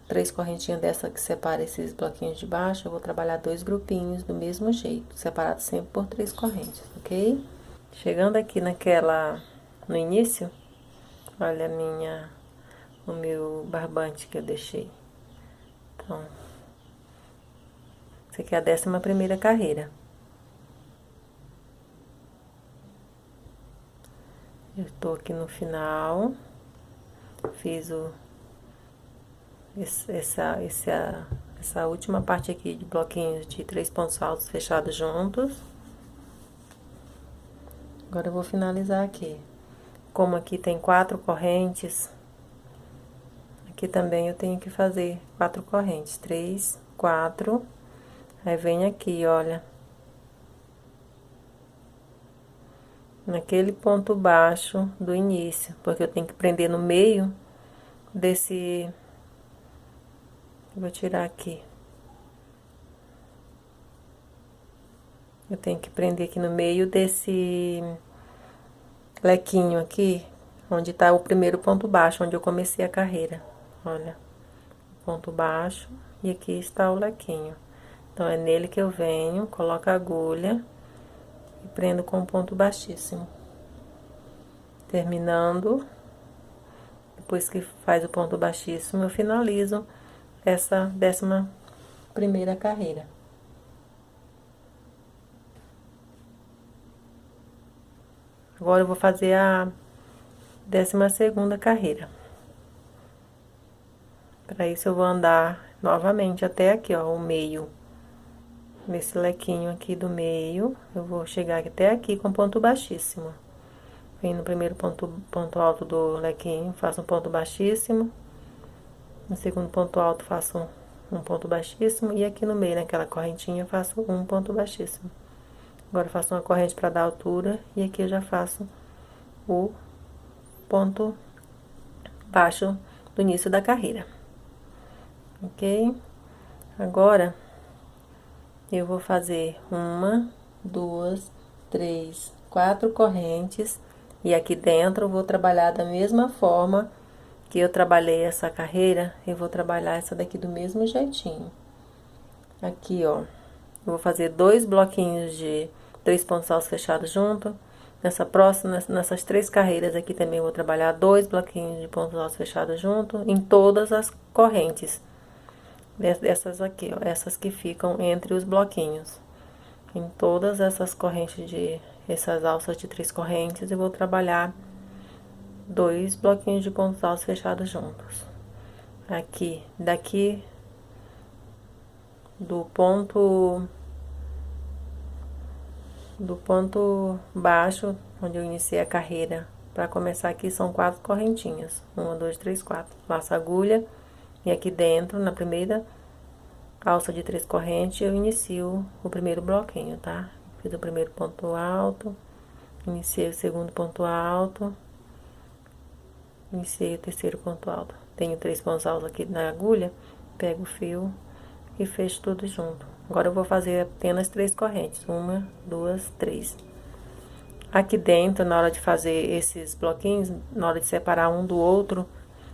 3 correntinhas dessa que separa esses bloquinhos de baixo, eu vou trabalhar 2 grupinhos do mesmo jeito, separados sempre por 3 correntes, ok? Chegando aqui no início, olha o meu barbante que eu deixei. Então, essa aqui é a 11ª carreira. Eu tô aqui no final, fiz essa última parte aqui de bloquinhos de 3 pontos altos fechados juntos. Agora eu vou finalizar aqui. Como aqui tem 4 correntes, aqui também eu tenho que fazer 4 correntes. 3, 4. Aí vem aqui, olha. Naquele ponto baixo do início, porque eu tenho que prender no meio desse... Vou tirar aqui. Eu tenho que prender aqui no meio desse lequinho aqui, onde tá o primeiro ponto baixo, onde eu comecei a carreira. Olha, ponto baixo e aqui está o lequinho. Então, é nele que eu venho, coloco a agulha e prendo com um ponto baixíssimo. Terminando, depois que faz o ponto baixíssimo, eu finalizo essa 11ª carreira. Agora eu vou fazer a 12ª carreira. Para isso eu vou andar novamente até aqui, ó, o meio. Nesse lequinho aqui do meio, eu vou chegar até aqui com ponto baixíssimo. Vem no primeiro ponto alto do lequinho, faço um ponto baixíssimo. No segundo ponto alto, faço um ponto baixíssimo. E aqui no meio, naquela correntinha, faço um ponto baixíssimo. Agora, eu faço uma corrente para dar altura. E aqui eu já faço o ponto baixo do início da carreira. Ok? Agora, eu vou fazer 1, 2, 3, 4 correntes. E aqui dentro eu vou trabalhar da mesma forma que eu trabalhei essa carreira, eu vou trabalhar essa daqui do mesmo jeitinho. Aqui, ó, eu vou fazer 2 bloquinhos de 3 pontos altos fechados junto. Nessas 3 carreiras aqui também eu vou trabalhar 2 bloquinhos de pontos altos fechados junto, em todas as correntes. Essas aqui, ó, essas que ficam entre os bloquinhos. Em todas essas correntes essas alças de 3 correntes, eu vou trabalhar 2 bloquinhos de pontos altos fechados juntos. Aqui, daqui do ponto baixo, onde eu iniciei a carreira, para começar aqui são 4 correntinhas. 1, 2, 3, 4. Laço a agulha e aqui dentro, na primeira alça de 3 correntes, eu inicio o primeiro bloquinho, tá? Fiz o primeiro ponto alto, iniciei o segundo ponto alto, iniciei o terceiro ponto alto. Tenho 3 pontos altos aqui na agulha, pego o fio e fecho tudo junto. Agora eu vou fazer apenas 3 correntes. 1, 2, 3. Aqui dentro, na hora de fazer esses bloquinhos, na hora de separar um do outro,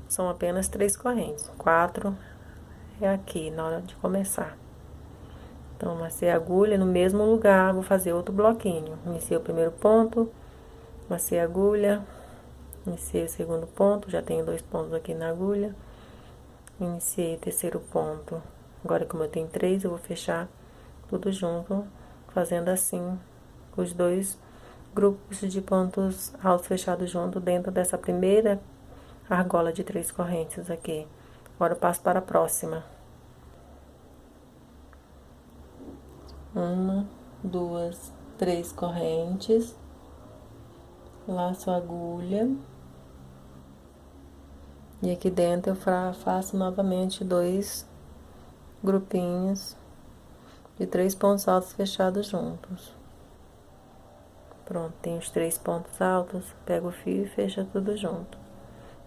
são apenas 3 correntes. 4 é aqui, na hora de começar. Então, lacei a agulha, no mesmo lugar, vou fazer outro bloquinho. Iniciei o primeiro ponto, lacei a agulha, iniciei o segundo ponto, já tenho 2 pontos aqui na agulha. Iniciei o terceiro ponto. Agora, como eu tenho 3, eu vou fechar tudo junto, fazendo assim, os 2 grupos de pontos altos fechados junto dentro dessa primeira argola de 3 correntes aqui. Agora, eu passo para a próxima. 1, 2, 3 correntes. Laço a agulha. E aqui dentro eu faço novamente 2 grupinhos de 3 pontos altos fechados juntos. Pronto, tem os 3 pontos altos, pego o fio e fecho tudo junto.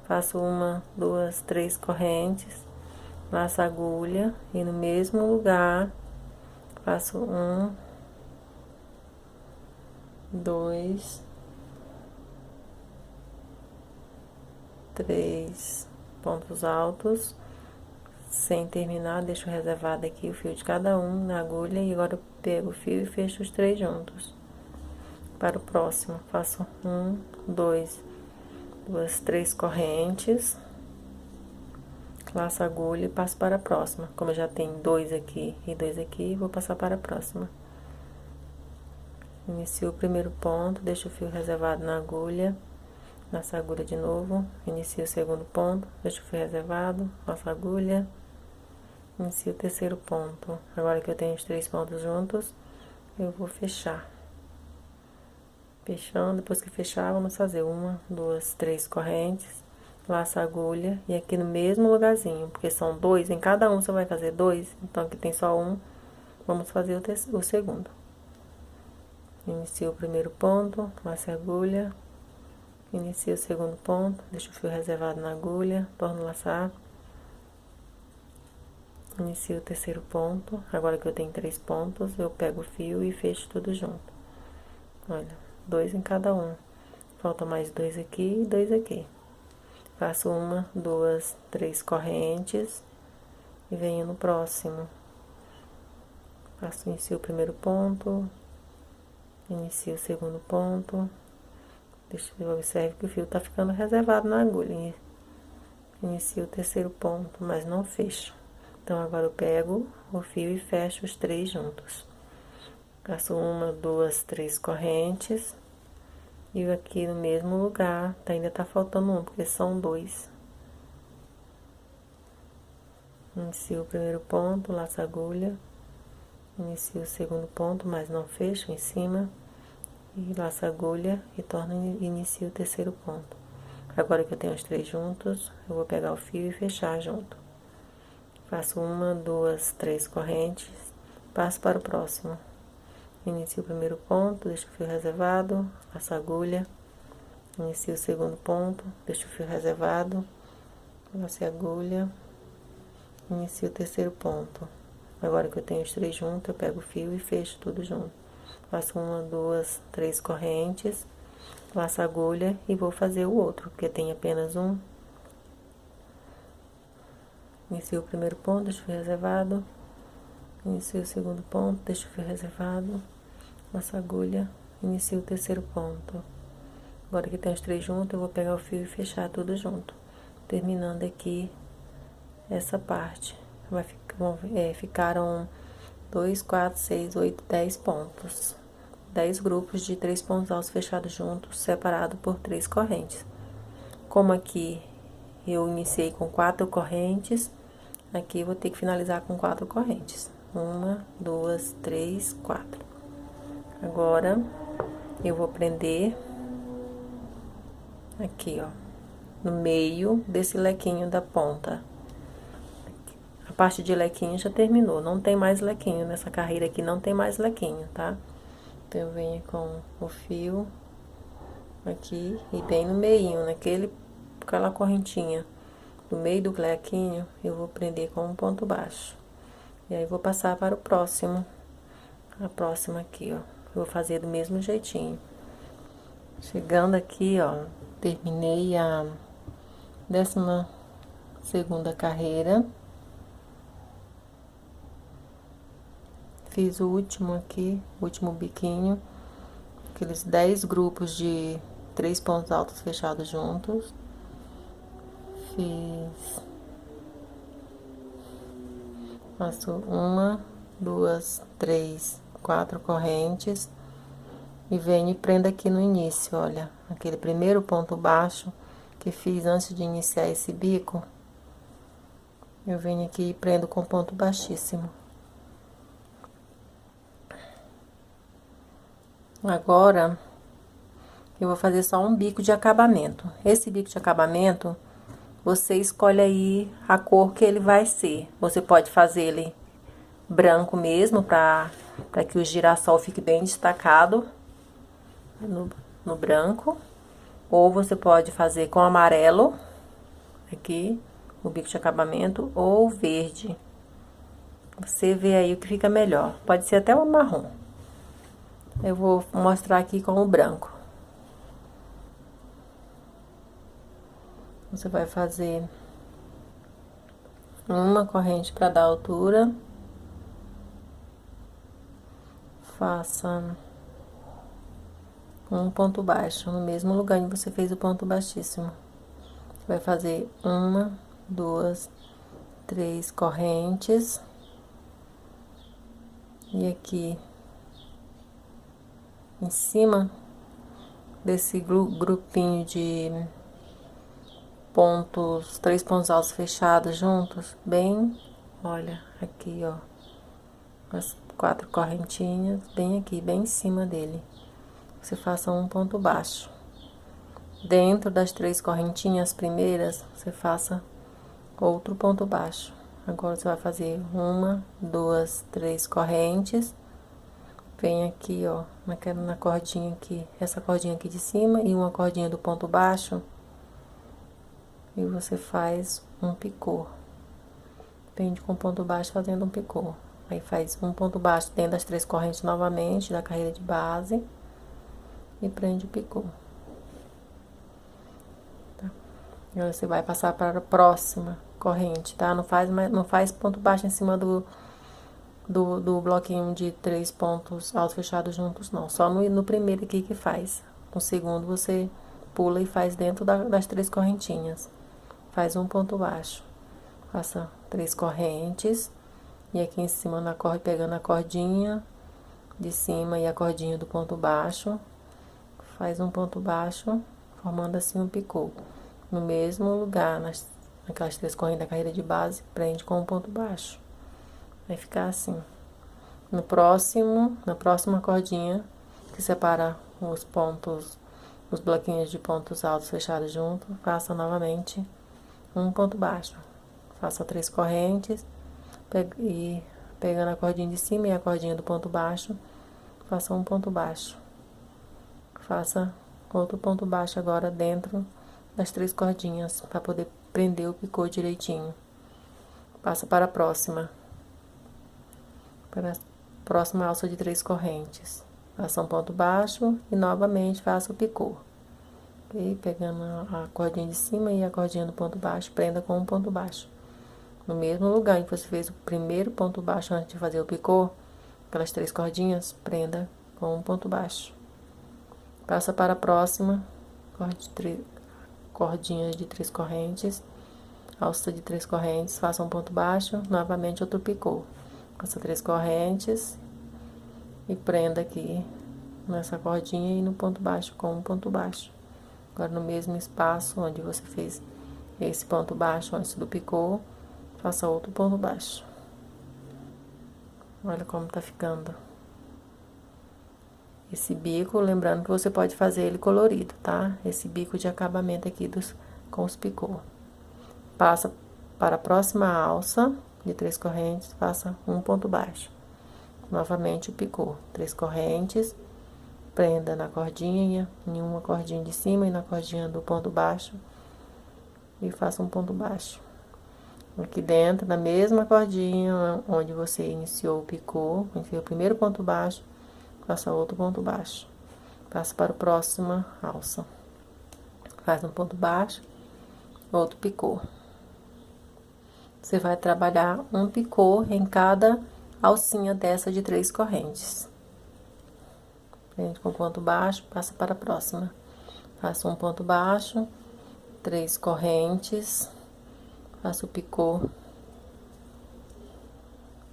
Faço 1, 2, 3 correntes, laço a agulha e no mesmo lugar faço 1, 2, 3 pontos altos. Sem terminar, deixo reservado aqui o fio de cada um na agulha e agora eu pego o fio e fecho os 3 juntos. Para o próximo, faço 1, 2, 3 correntes, laço a agulha e passo para a próxima. Como eu já tenho 2 aqui e 2 aqui, vou passar para a próxima. Inicio o primeiro ponto, deixo o fio reservado na agulha, laço a agulha de novo, inicio o segundo ponto, deixo o fio reservado, laço a agulha. Inicio o terceiro ponto. Agora que eu tenho os 3 pontos juntos, eu vou fechar. Fechando, depois que fechar, vamos fazer 1, 2, 3 correntes, laço a agulha e aqui no mesmo lugarzinho, porque são 2, em cada um você vai fazer 2, então aqui tem só 1, vamos fazer o segundo. Inicio o primeiro ponto, laço a agulha, inicio o segundo ponto, deixo o fio reservado na agulha, torno a laçar. Inicio o terceiro ponto, agora que eu tenho 3 pontos, eu pego o fio e fecho tudo junto. Olha, 2 em cada um. Falta mais 2 aqui e 2 aqui. Faço 1, 2, 3 correntes e venho no próximo. Inicio o primeiro ponto, inicio o segundo ponto. Observe que o fio tá ficando reservado na agulha. inicio o terceiro ponto, mas não fecho. Então, agora eu pego o fio e fecho os 3 juntos. Faço 1, 2, 3 correntes. E aqui no mesmo lugar, ainda tá faltando um, porque são 2. Inicio o primeiro ponto, laço a agulha. Inicio o segundo ponto, mas não fecho em cima. E laço a agulha e inicio o terceiro ponto. Agora que eu tenho os 3 juntos, eu vou pegar o fio e fechar junto. Faço 1, 2, 3 correntes, passo para o próximo. Inicio o primeiro ponto, deixo o fio reservado, laço a agulha. Inicio o segundo ponto, deixo o fio reservado, laço a agulha. Inicio o terceiro ponto. Agora que eu tenho os 3 juntos, eu pego o fio e fecho tudo junto. Faço 1, 2, 3 correntes, laço a agulha e vou fazer o outro, porque tem apenas um. Inicio o primeiro ponto, deixo o fio reservado. Inicio o segundo ponto, deixo o fio reservado. Laço a agulha, inicio o terceiro ponto. Agora que tem os 3 juntos, eu vou pegar o fio e fechar tudo junto. Terminando aqui essa parte. Ficaram 2, 4, 6, 8, 10 pontos. 10 grupos de 3 pontos altos fechados juntos, separado por 3 correntes. Como aqui eu iniciei com 4 correntes, aqui eu vou ter que finalizar com 4 correntes. 1, 2, 3, 4. Agora, eu vou prender aqui, ó, no meio desse lequinho da ponta. A parte de lequinho já terminou, não tem mais lequinho nessa carreira aqui, não tem mais lequinho, tá? Então, eu venho com o fio aqui e bem no meinho, aquela correntinha. No meio do lequinho, eu vou prender com um ponto baixo. E aí, vou passar para o próximo. A próxima aqui, ó. Eu vou fazer do mesmo jeitinho. Chegando aqui, ó, terminei a 12ª carreira. Fiz o último aqui, o último biquinho. Aqueles 10 grupos de 3 pontos altos fechados juntos. Faço 1, 2, 3, 4 correntes. E venho e prendo aqui no início, olha. Aquele primeiro ponto baixo que fiz antes de iniciar esse bico. Eu venho aqui e prendo com ponto baixíssimo. Agora, eu vou fazer só um bico de acabamento. Esse bico de acabamento, você escolhe aí a cor que ele vai ser. Você pode fazer ele branco mesmo, para que o girassol fique bem destacado no branco. Ou você pode fazer com amarelo, aqui, o bico de acabamento, ou verde. Você vê aí o que fica melhor. Pode ser até o marrom. Eu vou mostrar aqui com o branco. Você vai fazer uma corrente para dar altura. Faça um ponto baixo no mesmo lugar onde você fez o ponto baixíssimo. Vai fazer 1, 2, 3 correntes. E aqui em cima desse grupinho de pontos, 3 pontos altos fechados juntos, bem, olha, aqui, ó, as 4 correntinhas, bem aqui, bem em cima dele. Você faça um ponto baixo. Dentro das 3 correntinhas primeiras, você faça outro ponto baixo. Agora, você vai fazer 1, 2, 3 correntes. Vem aqui, ó, na cordinha aqui, essa cordinha aqui de cima e uma cordinha do ponto baixo. E você faz um picô. Prende com ponto baixo fazendo um picô. Aí faz um ponto baixo dentro das 3 correntes novamente, da carreira de base. E prende o picô. Tá? E aí você vai passar para a próxima corrente, tá? Não faz ponto baixo em cima do bloquinho de 3 pontos altos fechados juntos, não. Só no primeiro aqui que faz. No segundo, você pula e faz dentro das 3 correntinhas. faz um ponto baixo, faça 3 correntes, e aqui em cima na corda, pegando a cordinha de cima e a cordinha do ponto baixo, faz um ponto baixo, formando assim um picô. No mesmo lugar, naquelas 3 correntes da carreira de base, prende com um ponto baixo. Vai ficar assim. Na próxima cordinha, que separa os pontos, os bloquinhos de pontos altos fechados junto, faça novamente um ponto baixo. Faça 3 correntes, e pegando a cordinha de cima e a cordinha do ponto baixo, faça um ponto baixo. Faça outro ponto baixo agora dentro das 3 cordinhas, para poder prender o picô direitinho. Passa para a próxima. Para a próxima alça de 3 correntes. Faça um ponto baixo e novamente faça o picô. Ok? Pegando a cordinha de cima e a cordinha do ponto baixo, prenda com um ponto baixo. No mesmo lugar em que você fez o primeiro ponto baixo antes de fazer o picô, aquelas 3 cordinhas, prenda com um ponto baixo. Passa para a próxima, cordinha de 3 correntes, alça de 3 correntes, faça um ponto baixo, novamente outro picô. Faça 3 correntes e prenda aqui nessa cordinha e no ponto baixo com um ponto baixo. Agora no mesmo espaço onde você fez esse ponto baixo antes do picô, faça outro ponto baixo. Olha como tá ficando esse bico, lembrando que você pode fazer ele colorido, tá? Esse bico de acabamento aqui com os picô. Passa para a próxima alça de 3 correntes, faça um ponto baixo. Novamente o picô, 3 correntes, prenda na cordinha, em uma cordinha de cima e na cordinha do ponto baixo, e faça um ponto baixo. Aqui dentro, na mesma cordinha onde você iniciou o picô, iniciou o primeiro ponto baixo, faça outro ponto baixo. Passa para a próxima alça. Faz um ponto baixo, outro picô. Você vai trabalhar um picô em cada alcinha dessa de 3 correntes. Prende com ponto baixo, passa para a próxima. Faça um ponto baixo, 3 correntes, faça o picô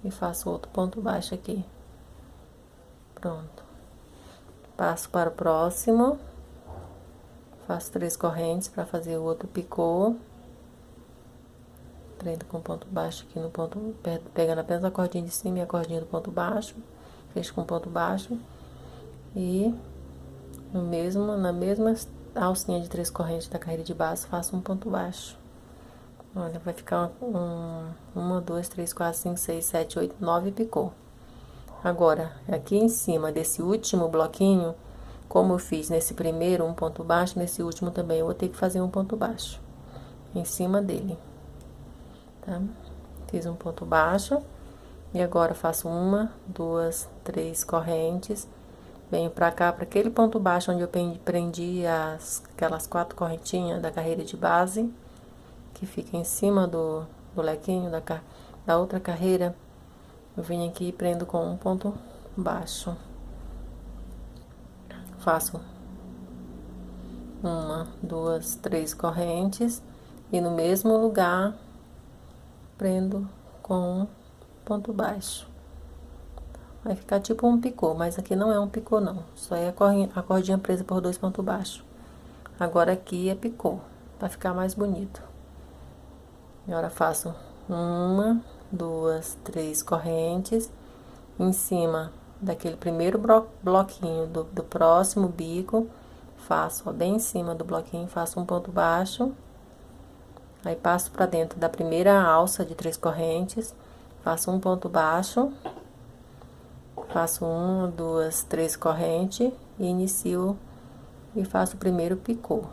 e faço outro ponto baixo aqui. Pronto. Passo para o próximo, faço 3 correntes para fazer o outro picô. Prendo com ponto baixo aqui no ponto, pegando apenas a cordinha de cima e a cordinha do ponto baixo, fecho com ponto baixo e na mesma alcinha de 3 correntes da carreira de base, faço um ponto baixo. Olha, vai ficar 1, 2, 3, 4, 5, 6, 7, 8, 9 picô. Agora, aqui em cima desse último bloquinho, como eu fiz nesse primeiro um ponto baixo, nesse último também eu vou ter que fazer um ponto baixo em cima dele. Tá? Fiz um ponto baixo e agora faço 1, 2, 3 correntes, venho pra cá, para aquele ponto baixo onde eu prendi aquelas 4 correntinhas da carreira de base, que fica em cima do lequinho da outra carreira. Eu venho aqui e prendo com um ponto baixo. Faço 1, 2, 3 correntes e no mesmo lugar prendo com um ponto baixo. Vai ficar tipo um picô, mas aqui não é um picô não, só é a cordinha presa por 2 pontos baixos. Agora aqui é picô, para ficar mais bonito. Agora faço 1, 2, 3 correntes em cima daquele primeiro bloquinho do próximo bico, faço, ó, bem em cima do bloquinho, faço um ponto baixo. Aí passo pra dentro da primeira alça de 3 correntes, faço um ponto baixo, faço 1, 2, 3 correntes e inicio e faço o primeiro picô.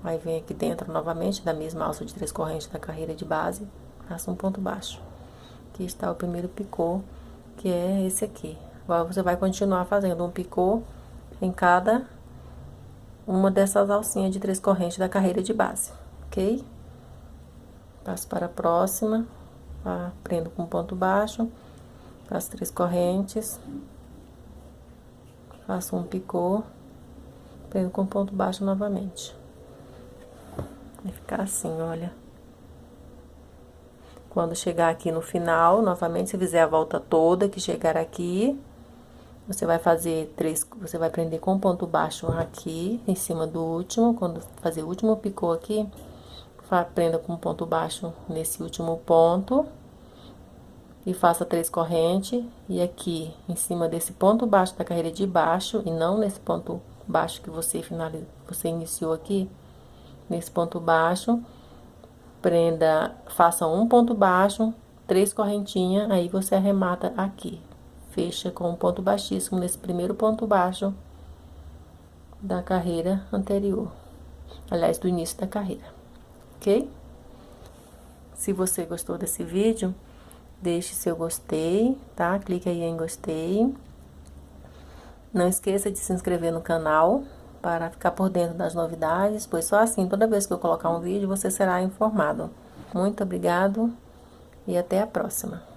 Aí venho aqui dentro novamente da mesma alça de 3 correntes da carreira de base, faço um ponto baixo. Aqui está o primeiro picô, que é esse aqui. Agora você vai continuar fazendo um picô em cada uma dessas alcinhas de 3 correntes da carreira de base, ok? Passo para a próxima, prendo com ponto baixo, faço 3 correntes, faço um picô, prendo com ponto baixo novamente. Vai ficar assim, olha. Quando chegar aqui no final, novamente, se fizer a volta toda, que chegar aqui, você vai fazer você vai prender com ponto baixo aqui, em cima do último, quando fazer o último picô aqui, prenda com ponto baixo nesse último ponto, e faça 3 correntes, e aqui, em cima desse ponto baixo da carreira de baixo, e não nesse ponto baixo que você iniciou aqui, nesse ponto baixo, prenda, faça um ponto baixo, 3 correntinhas, aí você arremata aqui. Fecha com um ponto baixíssimo nesse primeiro ponto baixo da carreira anterior. Aliás, do início da carreira, ok? Se você gostou desse vídeo, deixe seu gostei, tá? Clique aí em gostei. Não esqueça de se inscrever no canal para ficar por dentro das novidades, pois só assim, toda vez que eu colocar um vídeo, você será informado. Muito obrigado e até a próxima.